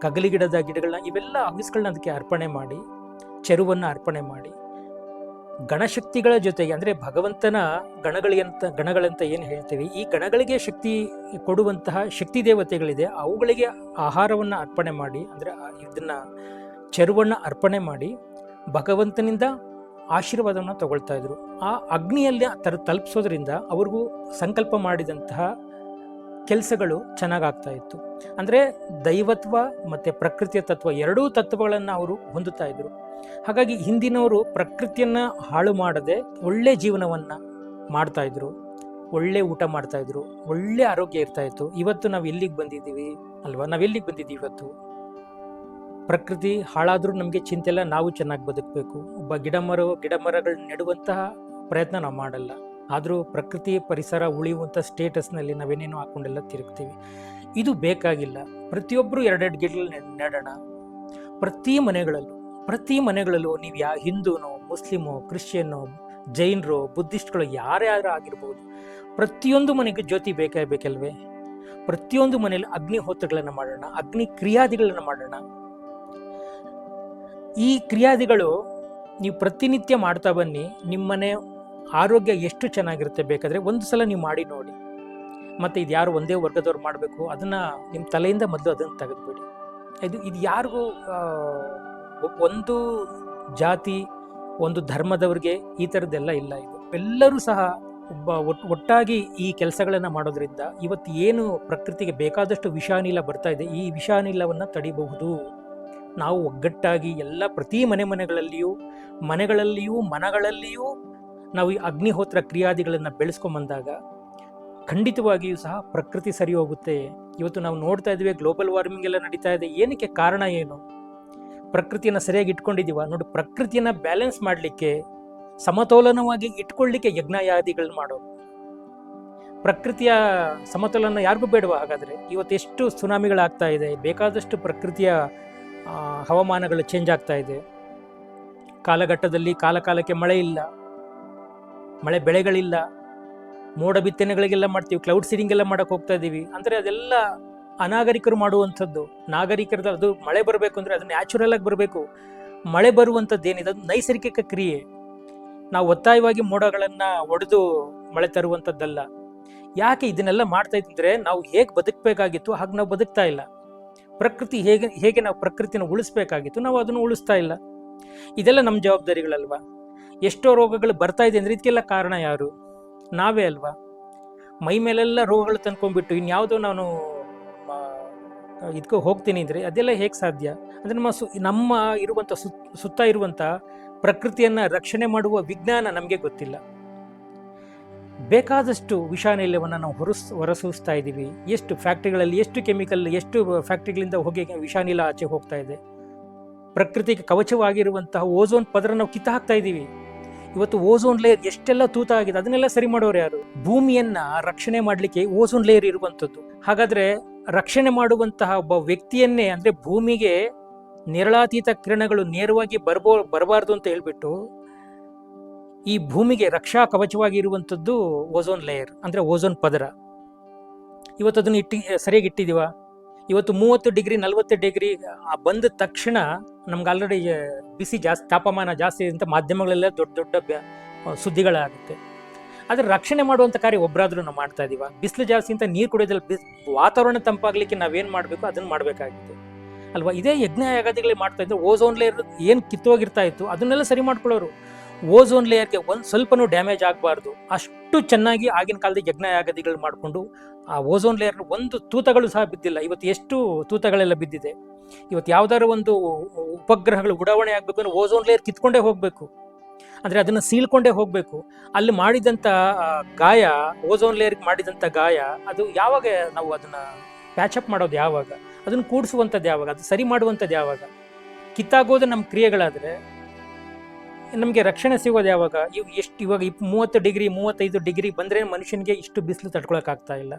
ಕಗಲಿ ಗಿಡಗಳನ್ನ ಇವೆಲ್ಲ ಹವಿಸ್ಗಳನ್ನ ಅದಕ್ಕೆ ಅರ್ಪಣೆ ಮಾಡಿ, ಚೆರುವನ್ನು ಅರ್ಪಣೆ ಮಾಡಿ, ಗಣಶಕ್ತಿಗಳ ಜೊತೆಗೆ ಅಂದರೆ ಭಗವಂತನ ಗಣಗಳಂತ ಏನು ಹೇಳ್ತೀವಿ, ಈ ಗಣಗಳಿಗೆ ಶಕ್ತಿ ಕೊಡುವಂತಹ ಶಕ್ತಿ ದೇವತೆಗಳಿದೆ, ಅವುಗಳಿಗೆ ಆಹಾರವನ್ನು ಅರ್ಪಣೆ ಮಾಡಿ, ಅಂದರೆ ಇದನ್ನು ಚೆರುವನ್ನು ಅರ್ಪಣೆ ಮಾಡಿ ಭಗವಂತನಿಂದ ಆಶೀರ್ವಾದವನ್ನು ತಗೊಳ್ತಾ ಇದ್ರು. ಆ ಅಗ್ನಿಯಲ್ಲಿ ತಲುಪಿಸೋದ್ರಿಂದ ಅವ್ರಿಗೂ ಸಂಕಲ್ಪ ಮಾಡಿದಂತಹ ಕೆಲಸಗಳು ಚೆನ್ನಾಗಾಗ್ತಾ ಇತ್ತು. ಅಂದರೆ ದೈವತ್ವ ಮತ್ತು ಪ್ರಕೃತಿಯ ತತ್ವ, ಎರಡೂ ತತ್ವಗಳನ್ನು ಅವರು ಹೊಂದುತ್ತಾ ಇದ್ರು. ಹಾಗಾಗಿ ಹಿಂದಿನವರು ಪ್ರಕೃತಿಯನ್ನು ಹಾಳು ಮಾಡದೆ ಒಳ್ಳೆ ಜೀವನವನ್ನು ಮಾಡ್ತಾ ಇದ್ರು, ಒಳ್ಳೆ ಊಟ ಮಾಡ್ತಾ ಇದ್ರು, ಒಳ್ಳೆ ಆರೋಗ್ಯ ಇರ್ತಾ ಇತ್ತು. ಇವತ್ತು ನಾವು ಎಲ್ಲಿಗೆ ಬಂದಿದ್ದೀವಿ ಅಲ್ವಾ? ನಾವೆಲ್ಲಿಗೆ ಬಂದಿದ್ದೀವಿ ಇವತ್ತು? ಪ್ರಕೃತಿ ಹಾಳಾದರೂ ನಮಗೆ ಚಿಂತೆ ಇಲ್ಲ, ನಾವು ಚೆನ್ನಾಗಿ ಬದುಕಬೇಕು. ಒಬ್ಬ ಗಿಡಮರಗಳನ್ನ ನೆಡುವಂತಹ ಪ್ರಯತ್ನ ನಾವು ಮಾಡಲ್ಲ, ಆದರೂ ಪ್ರಕೃತಿ ಪರಿಸರ ಉಳಿಯುವಂಥ ಸ್ಟೇಟಸ್ನಲ್ಲಿ ನಾವೇನೇನೋ ಹಾಕೊಂಡೆಲ್ಲ ತಿರುಗ್ತೀವಿ. ಇದು ಬೇಕಾಗಿಲ್ಲ. ಪ್ರತಿಯೊಬ್ಬರು 2 ಗಿಡಗಳು ನೆಡೋಣ. ಪ್ರತಿ ಮನೆಗಳಲ್ಲೂ ನೀವು ಹಿಂದೂನೋ, ಮುಸ್ಲಿಮೋ, ಕ್ರಿಶ್ಚಿಯನ್ನೋ, ಜೈನರು, ಬುದ್ಧಿಸ್ಟ್ಗಳು ಯಾರ್ಯಾರು ಆಗಿರ್ಬೋದು, ಪ್ರತಿಯೊಂದು ಮನೆಗೆ ಜ್ಯೋತಿ ಬೇಕಲ್ವೇ? ಪ್ರತಿಯೊಂದು ಮನೆಯಲ್ಲಿ ಅಗ್ನಿಹೋತ್ರಗಳನ್ನು ಮಾಡೋಣ, ಅಗ್ನಿ ಕ್ರಿಯಾದಿಗಳನ್ನು ಮಾಡೋಣ. ಈ ಕ್ರಿಯಾದಿಗಳು ನೀವು ಪ್ರತಿನಿತ್ಯ ಮಾಡ್ತಾ ಬನ್ನಿ, ನಿಮ್ಮನೆ ಆರೋಗ್ಯ ಎಷ್ಟು ಚೆನ್ನಾಗಿರುತ್ತೆ. ಬೇಕಾದರೆ ಒಂದು ಸಲ ನೀವು ಮಾಡಿ ನೋಡಿ. ಮತ್ತು ಇದು ಯಾರು ಒಂದೇ ವರ್ಗದವ್ರು ಮಾಡಬೇಕು, ಅದನ್ನು ನಿಮ್ಮ ತಲೆಯಿಂದ ಮೊದಲು ಅದನ್ನು ತೆಗೆದುಬಿಡಿ. ಇದು ಯಾರಿಗೂ ಒಂದು ಜಾತಿ, ಒಂದು ಧರ್ಮದವ್ರಿಗೆ ಈ ಥರದ್ದೆಲ್ಲ ಇಲ್ಲ. ಇದು ಎಲ್ಲರೂ ಸಹ ಒಟ್ಟಾಗಿ ಈ ಕೆಲಸಗಳನ್ನು ಮಾಡೋದ್ರಿಂದ ಇವತ್ತು ಏನು ಪ್ರಕೃತಿಗೆ ಬೇಕಾದಷ್ಟು ವಿಷಾನಿಲ ಬರ್ತಾ ಇದೆ, ಈ ವಿಷಾನಿಲವನ್ನು ತಡಿಬಹುದು. ನಾವು ಒಗ್ಗಟ್ಟಾಗಿ ಪ್ರತಿ ಮನೆಗಳಲ್ಲಿಯೂ ಮನಗಳಲ್ಲಿಯೂ ನಾವು ಈ ಅಗ್ನಿಹೋತ್ರ ಕ್ರಿಯಾದಿಗಳನ್ನು ಬೆಳೆಸ್ಕೊಂಬಂದಾಗ ಖಂಡಿತವಾಗಿಯೂ ಸಹ ಪ್ರಕೃತಿ ಸರಿ ಹೋಗುತ್ತೆ. ಇವತ್ತು ನಾವು ನೋಡ್ತಾ ಇದ್ದೀವಿ, ಗ್ಲೋಬಲ್ ವಾರ್ಮಿಂಗ್ ಎಲ್ಲ ನಡೀತಾ ಇದೆ. ಏನಕ್ಕೆ ಕಾರಣ ಏನು? ಪ್ರಕೃತಿಯನ್ನು ಸರಿಯಾಗಿ ಇಟ್ಕೊಂಡಿದ್ದೀವ? ನೋಡಿ, ಪ್ರಕೃತಿಯನ್ನು ಬ್ಯಾಲೆನ್ಸ್ ಮಾಡಲಿಕ್ಕೆ, ಸಮತೋಲನವಾಗಿ ಇಟ್ಕೊಳ್ಳಿಕ್ಕೆ ಯಜ್ಞಯಾದಿಗಳನ್ನ ಮಾಡೋದು. ಪ್ರಕೃತಿಯ ಸಮತೋಲನ ಯಾರಿಗೂ ಬೇಡವಾ? ಹಾಗಾದರೆ ಇವತ್ತು ಎಷ್ಟು ಸುನಾಮಿಗಳಾಗ್ತಾ ಇದೆ, ಬೇಕಾದಷ್ಟು ಪ್ರಕೃತಿಯ ಹವಾಮಾನಗಳು ಚೇಂಜ್ ಆಗ್ತಾ ಇದೆ. ಕಾಲಘಟ್ಟದಲ್ಲಿ ಕಾಲಕ್ಕೆ ಮಳೆ ಇಲ್ಲ, ಮಳೆ ಬೆಳೆಗಳಿಲ್ಲ, ಮೋಡ ಬಿತ್ತನೆಗಳಿಗೆಲ್ಲ ಮಾಡ್ತೀವಿ, ಕ್ಲೌಡ್ ಸೀಡಿಂಗ್ ಎಲ್ಲ ಮಾಡಕ್ಕೆ ಹೋಗ್ತಾ ಇದ್ದೀವಿ. ಅಂದರೆ ಅದೆಲ್ಲ ಅನಾಗರಿಕರು ಮಾಡುವಂಥದ್ದು. ನಾಗರಿಕರದ ಅದು ಮಳೆ ಬರಬೇಕು ಅಂದರೆ ಅದು ನ್ಯಾಚುರಲ್ ಆಗಿ ಬರಬೇಕು. ಮಳೆ ಬರುವಂಥದ್ದು ಏನಿದೆ ಅದು ನೈಸರ್ಗಿಕ ಕ್ರಿಯೆ. ನಾವು ಒತ್ತಾಯವಾಗಿ ಮೋಡಗಳನ್ನು ಒಡೆದು ಮಳೆ ತರುವಂಥದ್ದಲ್ಲ. ಯಾಕೆ ಇದನ್ನೆಲ್ಲ ಮಾಡ್ತಾ ಇದ್ದರೆ, ನಾವು ಹೇಗೆ ಬದುಕಬೇಕಾಗಿತ್ತು ಹಾಗೆ ನಾವು ಬದುಕ್ತಾ ಇಲ್ಲ. ಪ್ರಕೃತಿ ಹೇಗೆ ನಾವು ಪ್ರಕೃತಿನ ಉಳಿಸ್ಬೇಕಾಗಿತ್ತು, ನಾವು ಅದನ್ನು ಉಳಿಸ್ತಾ ಇಲ್ಲ. ಇದೆಲ್ಲ ನಮ್ಮ ಜವಾಬ್ದಾರಿಗಳಲ್ವಾ? ಎಷ್ಟೋ ರೋಗಗಳು ಬರ್ತಾ ಇದೆ ಅಂದರೆ ಇದಕ್ಕೆಲ್ಲ ಕಾರಣ ಯಾರು? ನಾವೇ ಅಲ್ವಾ? ಮೈ ಮೇಲೆಲ್ಲ ರೋಗಗಳು ತಂದ್ಕೊಂಡ್ಬಿಟ್ಟು ಇನ್ಯಾವುದೋ ನಾನು ಇದಕ್ಕೆ ಹೋಗ್ತೀನಿ ಅಂದರೆ ಅದೆಲ್ಲ ಹೇಗೆ ಸಾಧ್ಯ? ಅಂದರೆ ನಮ್ಮ ಇರುವಂಥ ಸುತ್ತ ಇರುವಂಥ ಪ್ರಕೃತಿಯನ್ನು ರಕ್ಷಣೆ ಮಾಡುವ ವಿಜ್ಞಾನ ನಮಗೆ ಗೊತ್ತಿಲ್ಲ. ಬೇಕಾದಷ್ಟು ವಿಷಾನಿಲವನ್ನು ನಾವು ಹೊರಸೂಸ್ತಾ ಇದ್ದೀವಿ. ಎಷ್ಟು ಫ್ಯಾಕ್ಟ್ರಿಗಳಲ್ಲಿ ಎಷ್ಟು ಕೆಮಿಕಲ್, ಎಷ್ಟು ಫ್ಯಾಕ್ಟ್ರಿಗಳಿಂದ ಹೋಗಿ ವಿಷಾನಿಲ ಆಚೆ ಹೋಗ್ತಾ ಇದೆ. ಪ್ರಕೃತಿಗೆ ಕವಚವಾಗಿರುವಂತಹ ಓಝೋನ್ ಪದರ ನಾವು ಕಿತ್ತು ಹಾಕ್ತಾ ಇದ್ದೀವಿ. ಇವತ್ತು ಓಝೋನ್ ಲೇಯರ್ ಎಷ್ಟೆಲ್ಲ ತೂತ ಆಗಿದೆ, ಅದನ್ನೆಲ್ಲ ಸರಿ ಮಾಡೋರು ಯಾರು? ಭೂಮಿಯನ್ನ ರಕ್ಷಣೆ ಮಾಡಲಿಕ್ಕೆ ಓಝೋನ್ ಲೇಯರ್ ಇರುವಂಥದ್ದು. ಹಾಗಾದ್ರೆ ರಕ್ಷಣೆ ಮಾಡುವಂತಹ ಒಬ್ಬ ವ್ಯಕ್ತಿಯನ್ನೇ, ಅಂದರೆ ಭೂಮಿಗೆ ನೇರಳಾತೀತ ಕಿರಣಗಳು ನೇರವಾಗಿ ಬರಬಾರ್ದು ಅಂತ ಹೇಳ್ಬಿಟ್ಟು ಈ ಭೂಮಿಗೆ ರಕ್ಷಾ ಕವಚವಾಗಿ ಇರುವಂಥದ್ದು ಓಝೋನ್ ಲೇಯರ್, ಅಂದರೆ ಓಝೋನ್ ಪದರ. ಇವತ್ತು ಅದನ್ನು ಸರಿಯಾಗಿ ಇಟ್ಟಿದ್ದೀವ? ಇವತ್ತು 30 ಡಿಗ್ರಿ 40 ಡಿಗ್ರಿ ಬಂದ ತಕ್ಷಣ ನಮ್ಗೆ ಆಲ್ರೆಡಿ ಬಿಸಿ ಜಾಸ್ತಿ, ತಾಪಮಾನ ಜಾಸ್ತಿ ಅಂತ ಮಾಧ್ಯಮಗಳೆಲ್ಲ ದೊಡ್ಡ ದೊಡ್ಡ ಸುದ್ದಿಗಳಾಗುತ್ತೆ. ಆದರೆ ರಕ್ಷಣೆ ಮಾಡುವಂಥ ಕಾರ್ಯ ಒಬ್ಬರಾದ್ರೂ ನಾವು ಮಾಡ್ತಾ ಇದೀವ? ಬಿಸಿಲು ಜಾಸ್ತಿ ಅಂತ ನೀರು ಕುಡಿಯೋದ್ರಲ್ಲಿ ವಾತಾವರಣ ತಂಪಾಗಲಿಕ್ಕೆ ನಾವೇನು ಮಾಡಬೇಕು ಅದನ್ನು ಮಾಡಬೇಕಾಗಿದೆ ಅಲ್ವಾ? ಇದೇ ಯಜ್ಞ ಯಾಗಾದಿಗಳಿಗೆ ಮಾಡ್ತಾ ಇದ್ರು. ಓಝೋನ್ ಲೇಯರ್ ಏನು ಕಿತ್ತೋಗಿರ್ತಾ ಇತ್ತು ಅದನ್ನೆಲ್ಲ ಸರಿ ಮಾಡ್ಕೊಳ್ಳೋರು. ಓಝೋನ್ ಲೇಯರ್ಗೆ ಒಂದು ಸ್ವಲ್ಪನೂ ಡ್ಯಾಮೇಜ್ ಆಗಬಾರ್ದು ಅಷ್ಟು ಚೆನ್ನಾಗಿ ಆಗಿನ ಕಾಲದ ಯಜ್ಞ ಯಾಗಾದಿಗಳು ಮಾಡಿಕೊಂಡು ಆ ಓಝೋನ್ ಲೇಯರ್ ಒಂದು ತೂತಗಳು ಸಹ ಬಿದ್ದಿಲ್ಲ. ಇವತ್ತು ಎಷ್ಟು ತೂತಗಳೆಲ್ಲ ಬಿದ್ದಿದೆ. ಇವತ್ತು ಯಾವ್ದಾದ್ರು ಒಂದು ಉಪಗ್ರಹಗಳು ಉಡಾವಣೆ ಆಗಬೇಕು ಅಂದ್ರೆ ಓಝೋನ್ ಲೇಯರ್ ಕಿತ್ಕೊಂಡೇ ಹೋಗಬೇಕು, ಅಂದರೆ ಅದನ್ನು ಸೀಳ್ಕೊಂಡೇ ಹೋಗಬೇಕು. ಅಲ್ಲಿ ಮಾಡಿದಂಥ ಗಾಯ, ಓಝೋನ್ ಲೇಯರ್ಗೆ ಮಾಡಿದಂಥ ಗಾಯ, ಅದು ಯಾವಾಗ ನಾವು ಅದನ್ನು ಪ್ಯಾಚಪ್ ಮಾಡೋದು ಯಾವಾಗ? ಅದನ್ನು ಕೂಡಿಸುವಂಥದ್ದು ಯಾವಾಗ? ಅದು ಸರಿ ಮಾಡುವಂಥದ್ದು ಯಾವಾಗ? ಕಿತ್ತಾಗೋದು ನಮ್ಮ ಕ್ರಿಯೆಗಳಾದರೆ ನಮಗೆ ರಕ್ಷಣೆ ಸಿಗೋದು ಯಾವಾಗ? ಇವಾಗ 30 ಡಿಗ್ರಿ 35 ಡಿಗ್ರಿ ಬಂದರೆ ಮನುಷ್ಯನಿಗೆ ಇಷ್ಟು ಬಿಸಿಲು ತಡ್ಕೊಳಕ್ಕಾಗ್ತಾ ಇಲ್ಲ.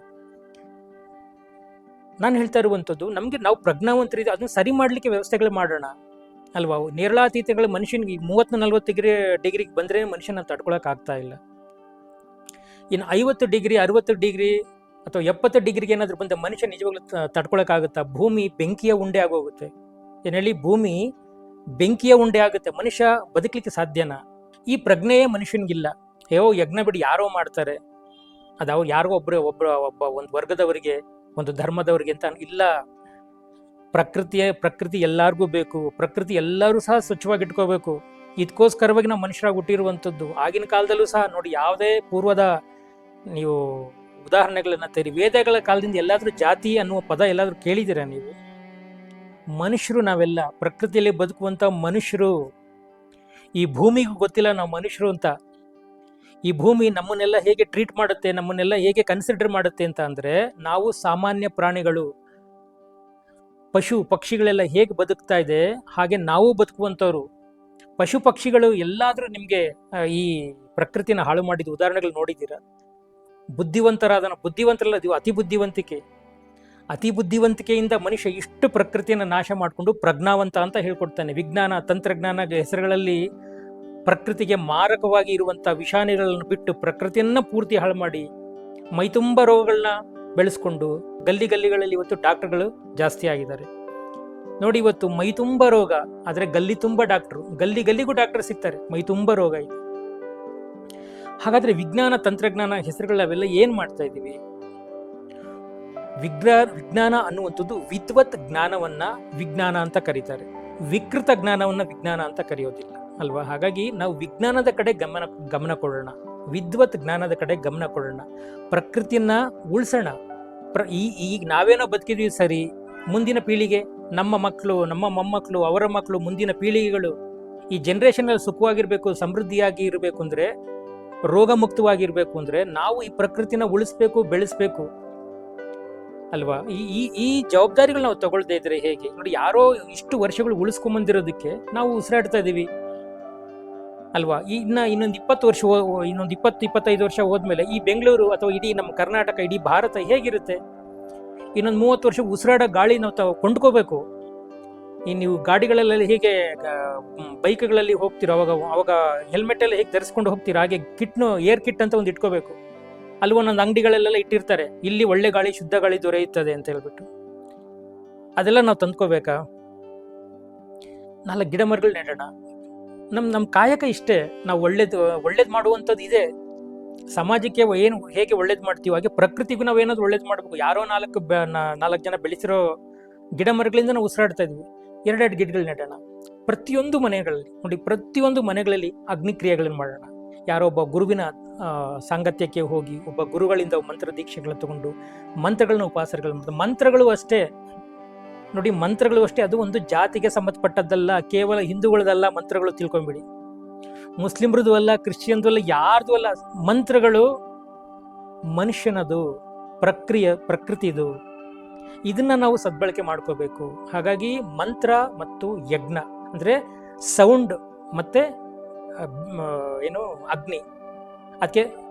ನಾನು ಹೇಳ್ತಾ ಇರುವಂಥದ್ದು, ನಮಗೆ ನಾವು ಪ್ರಜ್ಞಾವಂತರಿದೆ, ಅದನ್ನು ಸರಿ ಮಾಡಲಿಕ್ಕೆ ವ್ಯವಸ್ಥೆಗಳು ಮಾಡೋಣ ಅಲ್ವಾ? ನೇರಳಾತೀತಗಳು ಮನುಷ್ಯನಿಗೆ 30-40 ಡಿಗ್ರಿಗೆ ಬಂದರೆ ಮನುಷ್ಯನ ತಡ್ಕೊಳಕ್ಕಾಗ್ತಾ ಇಲ್ಲ. ಇನ್ನು 50 ಡಿಗ್ರಿ 60 ಡಿಗ್ರಿ ಅಥವಾ 70 ಡಿಗ್ರಿಗೆ ಏನಾದರೂ ಬಂದ ಮನುಷ್ಯ ನಿಜವಾಗ್ಲೂ ತಡ್ಕೊಳಕ್ಕಾಗುತ್ತಾ? ಭೂಮಿ ಬೆಂಕಿಯ ಉಂಡೆ ಆಗೋಗುತ್ತೆ. ಏನು ಹೇಳಿ? ಭೂಮಿ ಬೆಂಕಿಯ ಉಂಡೆ ಆಗುತ್ತೆ. ಮನುಷ್ಯ ಬದುಕಲಿಕ್ಕೆ ಸಾಧ್ಯನಾ? ಈ ಪ್ರಜ್ಞೆಯೇ ಮನುಷ್ಯನಿಗಿಲ್ಲ. ಯಜ್ಞ ಬಿಡಿ ಯಾರೋ ಮಾಡ್ತಾರೆ, ಅದು ಅವ್ರು ಯಾರಿಗೋ ಒಬ್ಬ ಒಂದು ವರ್ಗದವರಿಗೆ, ಒಂದು ಧರ್ಮದವರಿಗೆ ಅಂತ ಇಲ್ಲ. ಪ್ರಕೃತಿ ಎಲ್ಲರಿಗೂ ಬೇಕು. ಪ್ರಕೃತಿ ಎಲ್ಲರೂ ಸಹ ಸ್ವಚ್ಛವಾಗಿ ಇಟ್ಕೋಬೇಕು. ಇದಕ್ಕೋಸ್ಕರವಾಗಿ ನಾವು ಮನುಷ್ಯರಾಗಿ ಹುಟ್ಟಿರುವಂಥದ್ದು. ಆಗಿನ ಕಾಲದಲ್ಲೂ ಸಹ ನೋಡಿ, ಯಾವುದೇ ಪೂರ್ವದ ನೀವು ಉದಾಹರಣೆಗಳನ್ನ ತೆರಿ, ವೇದಗಳ ಕಾಲದಿಂದ ಎಲ್ಲಾದ್ರೂ ಜಾತಿ ಅನ್ನುವ ಪದ ಎಲ್ಲಾದ್ರೂ ಕೇಳಿದ್ದೀರಾ ನೀವು? ಮನುಷ್ಯರು ನಾವೆಲ್ಲ ಪ್ರಕೃತಿಯಲ್ಲಿ ಬದುಕುವಂಥ ಮನುಷ್ಯರು. ಈ ಭೂಮಿಗೂ ಗೊತ್ತಿಲ್ಲ ನಾವು ಮನುಷ್ಯರು ಅಂತ. ಈ ಭೂಮಿ ನಮ್ಮನ್ನೆಲ್ಲ ಹೇಗೆ ಟ್ರೀಟ್ ಮಾಡುತ್ತೆ, ನಮ್ಮನ್ನೆಲ್ಲ ಹೇಗೆ ಕನ್ಸಿಡರ್ ಮಾಡುತ್ತೆ ಅಂತ ಅಂದರೆ, ನಾವು ಸಾಮಾನ್ಯ ಪ್ರಾಣಿಗಳು, ಪಶು ಪಕ್ಷಿಗಳೆಲ್ಲ ಹೇಗೆ ಬದುಕ್ತಾ ಇದೆ ಹಾಗೆ ನಾವು ಬದುಕುವಂಥವ್ರು. ಪಶು ಪಕ್ಷಿಗಳು ಎಲ್ಲಾದ್ರೂ ನಿಮಗೆ ಈ ಪ್ರಕೃತಿನ ಹಾಳು ಮಾಡಿದ ಉದಾಹರಣೆಗಳು ನೋಡಿದ್ದೀರಾ? ಬುದ್ಧಿವಂತರಲ್ಲ, ಇದು ಅತಿ ಬುದ್ಧಿವಂತಿಕೆಯಿಂದ ಮನುಷ್ಯ ಇಷ್ಟು ಪ್ರಕೃತಿಯನ್ನು ನಾಶ ಮಾಡಿಕೊಂಡು ಪ್ರಜ್ಞಾವಂತ ಅಂತ ಹೇಳ್ಕೊಡ್ತಾನೆ. ವಿಜ್ಞಾನ ತಂತ್ರಜ್ಞಾನ ಹೆಸರುಗಳಲ್ಲಿ ಪ್ರಕೃತಿಗೆ ಮಾರಕವಾಗಿ ಇರುವಂಥ ವಿಷಾಣಿಗಳನ್ನು ಬಿಟ್ಟು ಪ್ರಕೃತಿಯನ್ನ ಪೂರ್ತಿ ಹಾಳು ಮಾಡಿ ಮೈತುಂಬ ರೋಗಗಳನ್ನ ಬೆಳೆಸ್ಕೊಂಡು ಗಲ್ಲಿಗಳಲ್ಲಿ ಇವತ್ತು ಡಾಕ್ಟರ್ಗಳು ಜಾಸ್ತಿ ಆಗಿದ್ದಾರೆ ನೋಡಿ. ಇವತ್ತು ಮೈತುಂಬ ರೋಗ ಆದರೆ ಗಲ್ಲಿ ತುಂಬ ಡಾಕ್ಟ್ರು, ಗಲ್ಲಿಗೂ ಡಾಕ್ಟರ್ ಸಿಗ್ತಾರೆ. ಮೈತುಂಬ ರೋಗ ಇದೆ. ಹಾಗಾದ್ರೆ ವಿಜ್ಞಾನ ತಂತ್ರಜ್ಞಾನ ಹೆಸರುಗಳವೆಲ್ಲ ಏನ್ ಮಾಡ್ತಾ ಇದ್ದೀವಿ? ವಿಜ್ಞಾನ ಅನ್ನುವಂಥದ್ದು ವಿದ್ವತ್ ಜ್ಞಾನವನ್ನ ವಿಜ್ಞಾನ ಅಂತ ಕರೀತಾರೆ, ವಿಕೃತ ಜ್ಞಾನವನ್ನ ವಿಜ್ಞಾನ ಅಂತ ಕರೆಯೋದಿಲ್ಲ ಅಲ್ವಾ? ಹಾಗಾಗಿ ನಾವು ವಿಜ್ಞಾನದ ಕಡೆ ಗಮನ ಕೊಡೋಣ, ವಿದ್ವತ್ ಜ್ಞಾನದ ಕಡೆ ಗಮನ ಕೊಡೋಣ, ಪ್ರಕೃತಿಯನ್ನ ಉಳಿಸೋಣ. ಈಗ ನಾವೇನೋ ಬದುಕಿದ್ವಿ ಸರಿ, ಮುಂದಿನ ಪೀಳಿಗೆ, ನಮ್ಮ ಮಕ್ಕಳು, ನಮ್ಮ ಮೊಮ್ಮಕ್ಕಳು, ಅವರ ಮಕ್ಕಳು, ಮುಂದಿನ ಪೀಳಿಗೆಗಳು ಈ ಜನರೇಷನ್ ಅಲ್ಲಿ ಸುಖವಾಗಿರ್ಬೇಕು, ಸಮೃದ್ಧಿಯಾಗಿ ಇರಬೇಕು ಅಂದ್ರೆ, ರೋಗ ಮುಕ್ತವಾಗಿರ್ಬೇಕು ಅಂದ್ರೆ ನಾವು ಈ ಪ್ರಕೃತಿನ ಉಳಿಸ್ಬೇಕು, ಬೆಳೆಸ್ಬೇಕು ಅಲ್ವಾ? ಈ ಜವಾಬ್ದಾರಿಗಳು ನಾವು ತಗೊಳ್ದೇ ಇದ್ರೆ ಹೇಗೆ? ನೋಡಿ, ಯಾರೋ ಇಷ್ಟು ವರ್ಷಗಳು ಉಳಿಸ್ಕೊಂಬಂದಿರೋದಕ್ಕೆ ನಾವು ಉಸಿರಾಡ್ತಾ ಇದೀವಿ ಅಲ್ವಾ? ಇನ್ನೊಂದು 20 ವರ್ಷ, ಇನ್ನೊಂದು 20-25 ವರ್ಷ ಹೋದ್ಮೇಲೆ ಈ ಬೆಂಗಳೂರು ಅಥವಾ ಇಡೀ ನಮ್ಮ ಕರ್ನಾಟಕ, ಇಡೀ ಭಾರತ ಹೇಗಿರುತ್ತೆ? ಇನ್ನೊಂದು 30 ವರ್ಷ ಉಸಿರಾಡೋ ಗಾಳಿ ನಾವು ಕೊಂಡ್ಕೋಬೇಕು. ನೀವು ಗಾಡಿಗಳಲ್ಲಿ ಹೇಗೆ ಬೈಕ್ಗಳಲ್ಲಿ ಹೋಗ್ತೀರೋ ಅವಾಗ ಹೆಲ್ಮೆಟ್ ಎಲ್ಲ ಹೇಗೆ ಧರಿಸ್ಕೊಂಡು ಹೋಗ್ತೀರಾ, ಹಾಗೆ ಏರ್ ಕಿಟ್ ಅಂತ ಒಂದು ಇಟ್ಕೋಬೇಕು. ಅಲ್ಲಿ ಒಂದೊಂದು ಅಂಗಡಿಗಳಲ್ಲೆಲ್ಲ ಇಟ್ಟಿರ್ತಾರೆ, ಇಲ್ಲಿ ಒಳ್ಳೆ ಗಾಳಿ, ಶುದ್ಧ ಗಾಳಿ ದೊರೆಯುತ್ತದೆ ಅಂತ ಹೇಳ್ಬಿಟ್ಟು. ಅದೆಲ್ಲ ನಾವು ತಂದ್ಕೋಬೇಕಾ? 4 ಗಿಡ ಮರಗಳು ನೆಡೋಣ. ನಮ್ಮ ಕಾಯಕ ಇಷ್ಟೇ. ನಾವು ಒಳ್ಳೇದು ಮಾಡುವಂಥದ್ದು ಇದೆ. ಸಮಾಜಕ್ಕೆ ಹೇಗೆ ಒಳ್ಳೇದು ಮಾಡ್ತೀವಿ ಹಾಗೆ ಪ್ರಕೃತಿಗೂ ನಾವು ಏನಾದ್ರು ಒಳ್ಳೇದು ಮಾಡಬೇಕು. ಯಾರೋ 4 ಜನ ಬೆಳೆಸಿರೋ ಗಿಡ ಮರಗಳಿಂದ ನಾವು ಉಸಿರಾಡ್ತಾ ಇದ್ವಿ. 2 ಗಿಡಗಳು ನೆಡೋಣ. ಪ್ರತಿಯೊಂದು ಮನೆಗಳಲ್ಲಿ ನೋಡಿ, ಪ್ರತಿಯೊಂದು ಮನೆಗಳಲ್ಲಿ ಅಗ್ನಿಕ್ರಿಯೆಗಳನ್ನು ಮಾಡೋಣ. ಯಾರೋ ಒಬ್ಬ ಗುರುವಿನ ಸಾಂಗತ್ಯಕ್ಕೆ ಹೋಗಿ ಒಬ್ಬ ಗುರುಗಳಿಂದ ಮಂತ್ರ ದೀಕ್ಷೆಗಳನ್ನು ತಗೊಂಡು ಮಂತ್ರಗಳನ್ನ ಮಂತ್ರಗಳು ಅಷ್ಟೇ ನೋಡಿ, ಮಂತ್ರಗಳು ಅಷ್ಟೇ. ಅದು ಒಂದು ಜಾತಿಗೆ ಸಂಬಂಧಪಟ್ಟದ್ದಲ್ಲ, ಕೇವಲ ಹಿಂದೂಗಳದಲ್ಲ ಮಂತ್ರಗಳು, ತಿಳ್ಕೊಂಬಿಡಿ. ಮುಸ್ಲಿಮ್ರದ್ದು ಅಲ್ಲ, ಕ್ರಿಶ್ಚಿಯನ್ದು ಅಲ್ಲ, ಯಾರ್ದು ಅಲ್ಲ. ಮಂತ್ರಗಳು ಮನುಷ್ಯನದು, ಪ್ರಕೃತಿದು. ಇದನ್ನ ನಾವು ಸದ್ಬಳಕೆ ಮಾಡ್ಕೋಬೇಕು. ಹಾಗಾಗಿ ಮಂತ್ರ ಮತ್ತು ಯಜ್ಞ ಅಂದ್ರೆ ಸೌಂಡ್ ಮತ್ತೆ ಅಗ್ನಿ, ಅದಕ್ಕೆ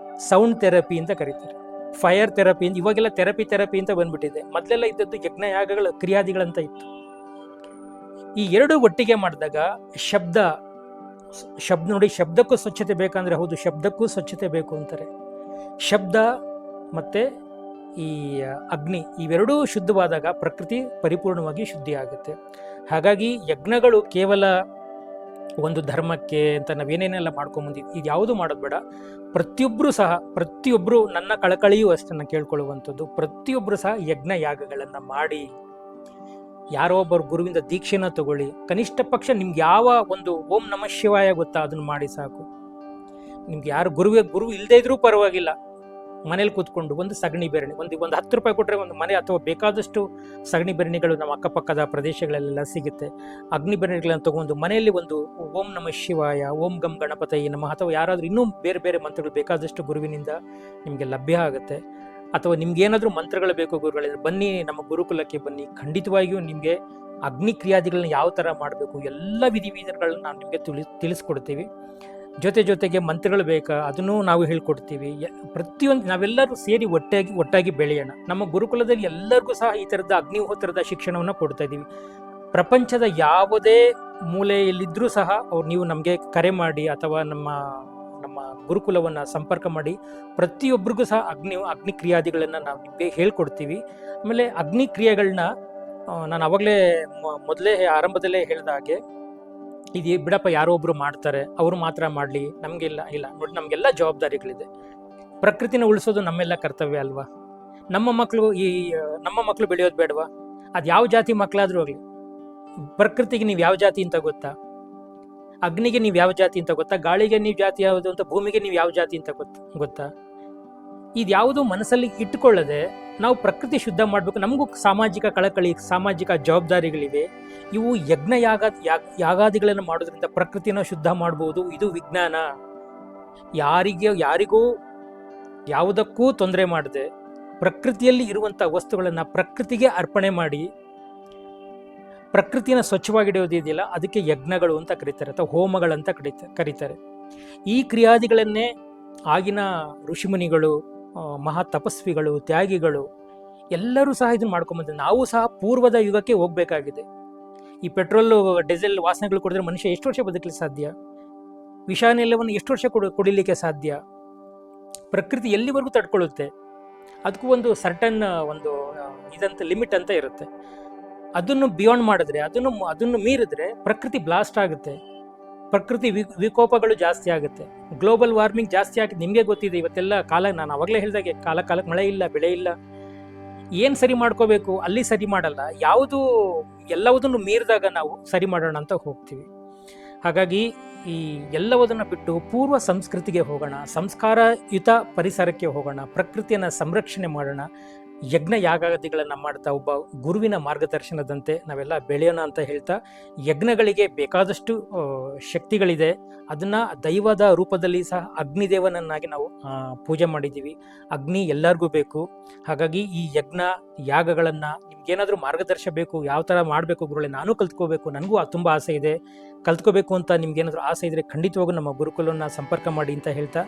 ಸೌಂಡ್ ಥೆರಪಿ ಅಂತ ಕರೀತಾರೆ, ಫೈರ್ ಥೆರಪಿ ಅಂತ. ಇವಾಗೆಲ್ಲ ಥೆರಪಿ ಅಂತ ಬಂದ್ಬಿಟ್ಟಿದೆ. ಮೊದಲೆಲ್ಲ ಇದ್ದದ್ದು ಯಜ್ಞ ಯಾಗಗಳು, ಕ್ರಿಯಾದಿಗಳಂತ ಇತ್ತು. ಈ ಎರಡು ಒಟ್ಟಿಗೆ ಮಾಡಿದಾಗ ಶಬ್ದ ನೋಡಿ, ಶಬ್ದಕ್ಕೂ ಸ್ವಚ್ಛತೆ ಬೇಕಂದ್ರೆ ಹೌದು, ಶಬ್ದಕ್ಕೂ ಸ್ವಚ್ಛತೆ ಬೇಕು ಅಂತಾರೆ. ಶಬ್ದ ಮತ್ತೆ ಈ ಅಗ್ನಿ ಇವೆರಡೂ ಶುದ್ಧವಾದಾಗ ಪ್ರಕೃತಿ ಪರಿಪೂರ್ಣವಾಗಿ ಶುದ್ಧಿ ಆಗುತ್ತೆ. ಹಾಗಾಗಿ ಯಜ್ಞಗಳು ಕೇವಲ ಒಂದು ಧರ್ಮಕ್ಕೆ ಅಂತ ನಾವೇನೇನೆಲ್ಲ ಮಾಡ್ಕೊಂಬಂದಿದ್ವಿ, ಇದು ಯಾವುದು ಮಾಡೋದು ಬೇಡ. ಪ್ರತಿಯೊಬ್ಬರು ನನ್ನ ಕಳಕಳಿಯೂ ಅಷ್ಟೇ ನಾನು ಕೇಳ್ಕೊಳ್ಳುವಂಥದ್ದು, ಪ್ರತಿಯೊಬ್ಬರು ಸಹ ಯಜ್ಞ ಯಾಗಗಳನ್ನು ಮಾಡಿ, ಯಾರೋ ಒಬ್ಬರು ಗುರುವಿಂದ ದೀಕ್ಷೆನ ತಗೊಳ್ಳಿ. ಕನಿಷ್ಠ ಪಕ್ಷ ನಿಮ್ಗೆ ಯಾವ ಒಂದು ಓಂ ನಮಃ ಶಿವಾಯ ಗೊತ್ತಾ, ಅದನ್ನು ಮಾಡಿ ಸಾಕು. ನಿಮ್ಗೆ ಯಾರು ಗುರು ಇಲ್ಲದೇ ಇದ್ರೂ ಪರವಾಗಿಲ್ಲ, ಮನೇಲಿ ಕೂತ್ಕೊಂಡು ಒಂದು ಸಗಣಿ ಬೆರಣಿ, ಒಂದು 10 ರೂಪಾಯಿ ಕೊಟ್ಟರೆ ಒಂದು ಮನೆ ಅಥವಾ ಬೇಕಾದಷ್ಟು ಸಗಣಿ ಬೆರಣಿಗಳು ನಮ್ಮ ಅಕ್ಕಪಕ್ಕದ ಪ್ರದೇಶಗಳಲ್ಲೆಲ್ಲ ಸಿಗುತ್ತೆ. ಅಗ್ನಿ ಬೆರಣಿಗಳನ್ನು ತಗೊಂಡು ಮನೆಯಲ್ಲಿ ಒಂದು ಓಂ ನಮಃ ಶಿವಾಯ, ಓಂ ಗಂ ಗಣಪತಯೇ ನಮಃ ಅಥವಾ ಯಾರಾದರೂ ಇನ್ನೂ ಬೇರೆ ಬೇರೆ ಮಂತ್ರಗಳು ಬೇಕಾದಷ್ಟು ಗುರುವಿನಿಂದ ನಿಮಗೆ ಲಭ್ಯ ಆಗುತ್ತೆ. ಅಥವಾ ನಿಮ್ಗೆ ಏನಾದರೂ ಮಂತ್ರಗಳು ಬೇಕು ಗುರುಗಳಿಂದ, ಬನ್ನಿ ನಮ್ಮ ಗುರುಕುಲಕ್ಕೆ ಬನ್ನಿ. ಖಂಡಿತವಾಗಿಯೂ ನಿಮಗೆ ಅಗ್ನಿ ಕ್ರಿಯಾದಿಗಳನ್ನ ಯಾವ ಥರ ಮಾಡಬೇಕು ಎಲ್ಲ ವಿಧಿವಿಧಾನಗಳನ್ನ ನಾವು ನಿಮಗೆ ತಿಳಿಸ್ಕೊಡ್ತೀವಿ. ಜೊತೆಗೆ ಮಂತ್ರಗಳು ಬೇಕಾ ಅದನ್ನು ನಾವು ಹೇಳ್ಕೊಡ್ತೀವಿ. ಪ್ರತಿಯೊಂದು ನಾವೆಲ್ಲರೂ ಸೇರಿ ಒಟ್ಟಾಗಿ ಬೆಳೆಯೋಣ. ನಮ್ಮ ಗುರುಕುಲದಲ್ಲಿ ಎಲ್ಲರಿಗೂ ಸಹ ಈ ಥರದ ಅಗ್ನಿಹೋತ್ರದ ಶಿಕ್ಷಣವನ್ನು ಕೊಡ್ತಾ ಇದ್ದೀವಿ. ಪ್ರಪಂಚದ ಯಾವುದೇ ಮೂಲೆಯಲ್ಲಿದ್ದರೂ ಸಹ ನೀವು ನಮಗೆ ಕರೆ ಮಾಡಿ ಅಥವಾ ನಮ್ಮ ಗುರುಕುಲವನ್ನು ಸಂಪರ್ಕ ಮಾಡಿ, ಪ್ರತಿಯೊಬ್ಬರಿಗೂ ಸಹ ಅಗ್ನಿ ಕ್ರಿಯಾದಿಗಳನ್ನು ನಾವು ನಿಮಗೆ ಹೇಳ್ಕೊಡ್ತೀವಿ. ಆಮೇಲೆ ಅಗ್ನಿ ಕ್ರಿಯೆಗಳನ್ನ ನಾನು ಅವಾಗಲೇ ಮೊದಲೇ ಆರಂಭದಲ್ಲೇ ಹೇಳಿದ ಹಾಗೆ, ಇದು ಬಿಡಪ್ಪ ಯಾರೋ ಒಬ್ರು ಮಾಡ್ತಾರೆ ಅವ್ರು ಮಾತ್ರ ಮಾಡಲಿ, ಇಲ್ಲ ನೋಡಿ, ನಮಗೆಲ್ಲ ಜವಾಬ್ದಾರಿಗಳಿದೆ. ಪ್ರಕೃತಿನ ಉಳಿಸೋದು ನಮ್ಮೆಲ್ಲ ಕರ್ತವ್ಯ ಅಲ್ವಾ? ನಮ್ಮ ಮಕ್ಕಳು ಬೆಳೆಯೋದು ಬೇಡವಾ? ಅದು ಯಾವ ಜಾತಿ ಮಕ್ಕಳಾದ್ರೂ ಆಗಲಿ, ಪ್ರಕೃತಿಗೆ ನೀವು ಯಾವ ಜಾತಿ ಅಂತ ಗೊತ್ತಾ? ಅಗ್ನಿಗೆ ನೀವು ಯಾವ ಜಾತಿ ಅಂತ ಗೊತ್ತಾ? ಗಾಳಿಗೆ ನೀವು ಜಾತಿ ಯಾವುದು ಅಂತ, ಭೂಮಿಗೆ ನೀವು ಯಾವ ಜಾತಿ ಅಂತ ಗೊತ್ತಾ? ಇದ್ಯಾವುದು ಮನಸ್ಸಲ್ಲಿ ಇಟ್ಟುಕೊಳ್ಳದೆ ನಾವು ಪ್ರಕೃತಿ ಶುದ್ಧ ಮಾಡಬೇಕು. ನಮಗೂ ಸಾಮಾಜಿಕ ಕಳಕಳಿ, ಸಾಮಾಜಿಕ ಜವಾಬ್ದಾರಿಗಳಿವೆ. ಇವು ಯಜ್ಞ ಯಾಗಾದಿಗಳನ್ನು ಮಾಡೋದ್ರಿಂದ ಪ್ರಕೃತಿನ ಶುದ್ಧ ಮಾಡಬಹುದು. ಇದು ವಿಜ್ಞಾನ. ಯಾರಿಗೂ ಯಾವುದಕ್ಕೂ ತೊಂದರೆ ಮಾಡದೆ ಪ್ರಕೃತಿಯಲ್ಲಿ ಇರುವಂಥ ವಸ್ತುಗಳನ್ನು ಪ್ರಕೃತಿಗೆ ಅರ್ಪಣೆ ಮಾಡಿ ಪ್ರಕೃತಿನ ಸ್ವಚ್ಛವಾಗಿಡೋದಿದೆಯಲ್ಲ, ಅದಕ್ಕೆ ಯಜ್ಞಗಳು ಅಂತ ಕರೀತಾರೆ ಅಥವಾ ಹೋಮಗಳಂತ ಕರೀತಾರೆ. ಈ ಕ್ರಿಯಾದಿಗಳನ್ನೇ ಆಗಿನ ಋಷಿಮುನಿಗಳು, ಮಹಾ ತಪಸ್ವಿಗಳು, ತ್ಯಾಗಿಗಳು ಎಲ್ಲರೂ ಸಹ ಇದನ್ನು ಮಾಡ್ಕೊಂಬಂದಿದ್ದಾರೆ. ನಾವು ಸಹ ಪೂರ್ವದ ಯುಗಕ್ಕೆ ಹೋಗ್ಬೇಕಾಗಿದೆ. ಈ ಪೆಟ್ರೋಲ್ ಡೀಸೆಲ್ ವಾಸನೆಗಳು ಕುಡಿದ್ರೆ ಮನುಷ್ಯ ಎಷ್ಟು ವರ್ಷ ಬದುಕಲಿಕ್ಕೆ ಸಾಧ್ಯ? ವಿಷಾನಿಲವನ್ನು ಎಷ್ಟು ವರ್ಷ ಕುಡಿಲಿಕ್ಕೆ ಸಾಧ್ಯ? ಪ್ರಕೃತಿ ಎಲ್ಲಿವರೆಗೂ ತಡ್ಕೊಳ್ಳುತ್ತೆ? ಅದಕ್ಕೂ ಒಂದು ಸರ್ಟನ್ ಒಂದು ಇದಂತ ಲಿಮಿಟ್ ಅಂತ ಇರುತ್ತೆ. ಅದನ್ನು ಬಿಯಾಂಡ್ ಮಾಡಿದ್ರೆ, ಅದನ್ನು ಮೀರಿದ್ರೆ ಪ್ರಕೃತಿ ಬ್ಲಾಸ್ಟ್ ಆಗುತ್ತೆ, ಪ್ರಕೃತಿ ವಿಕೋಪಗಳು ಜಾಸ್ತಿ ಆಗುತ್ತೆ, ಗ್ಲೋಬಲ್ ವಾರ್ಮಿಂಗ್ ಜಾಸ್ತಿ ಆಗುತ್ತೆ. ನಿಮಗೆ ಗೊತ್ತಿದೆ, ಇವತ್ತೆಲ್ಲ ನಾನು ಅವಾಗಲೇ ಹೇಳಿದಾಗೆ ಕಾಲಕ್ಕೆ ಮಳೆ ಇಲ್ಲ, ಬೆಳೆ ಇಲ್ಲ. ಏನು ಸರಿ ಮಾಡ್ಕೋಬೇಕು ಅಲ್ಲಿ ಸರಿ ಮಾಡಲ್ಲ, ಎಲ್ಲವುದನ್ನು ಮೀರಿದಾಗ ನಾವು ಸರಿ ಮಾಡೋಣ ಅಂತ ಹೋಗ್ತೀವಿ. ಹಾಗಾಗಿ ಈ ಎಲ್ಲವುದನ್ನು ಬಿಟ್ಟು ಪೂರ್ವ ಸಂಸ್ಕೃತಿಗೆ ಹೋಗೋಣ, ಸಂಸ್ಕಾರಯುತ ಪರಿಸರಕ್ಕೆ ಹೋಗೋಣ, ಪ್ರಕೃತಿಯನ್ನು ಸಂರಕ್ಷಣೆ ಮಾಡೋಣ, ಯಜ್ಞ ಯಾಗಾದಿಗಳನ್ನು ಮಾಡ್ತಾ ಒಬ್ಬ ಗುರುವಿನ ಮಾರ್ಗದರ್ಶನದಂತೆ ನಾವೆಲ್ಲ ಬೆಳೆಯೋಣ ಅಂತ ಹೇಳ್ತಾ, ಯಜ್ಞಗಳಿಗೆ ಬೇಕಾದಷ್ಟು ಶಕ್ತಿಗಳಿದೆ. ಅದನ್ನು ದೈವದ ರೂಪದಲ್ಲಿ ಸಹ ಅಗ್ನಿದೇವನನ್ನಾಗಿ ನಾವು ಪೂಜೆ ಮಾಡಿದ್ದೀವಿ. ಅಗ್ನಿ ಎಲ್ಲರಿಗೂ ಬೇಕು. ಹಾಗಾಗಿ ಈ ಯಜ್ಞ ಯಾಗಗಳನ್ನು ನಿಮ್ಗೇನಾದರೂ ಮಾರ್ಗದರ್ಶನ ಬೇಕು, ಯಾವ ಥರ ಮಾಡಬೇಕು ಗುರುಗಳೇ, ನಾನು ಕಲ್ತ್ಕೋಬೇಕು, ನನಗೂ ತುಂಬ ಆಸೆ ಇದೆ, ಕಲ್ತ್ಕೋಬೇಕು ಅಂತ ನಿಮ್ಗೇನಾದರೂ ಆಸೆ ಇದ್ದರೆ ಖಂಡಿತವಾಗೂ ನಮ್ಮ ಗುರುಕುಲವನ್ನು ಸಂಪರ್ಕ ಮಾಡಿ ಅಂತ ಹೇಳ್ತಾ,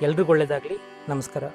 ಎಲ್ರಿಗೂ ಒಳ್ಳೆಯದಾಗಲಿ. ನಮಸ್ಕಾರ.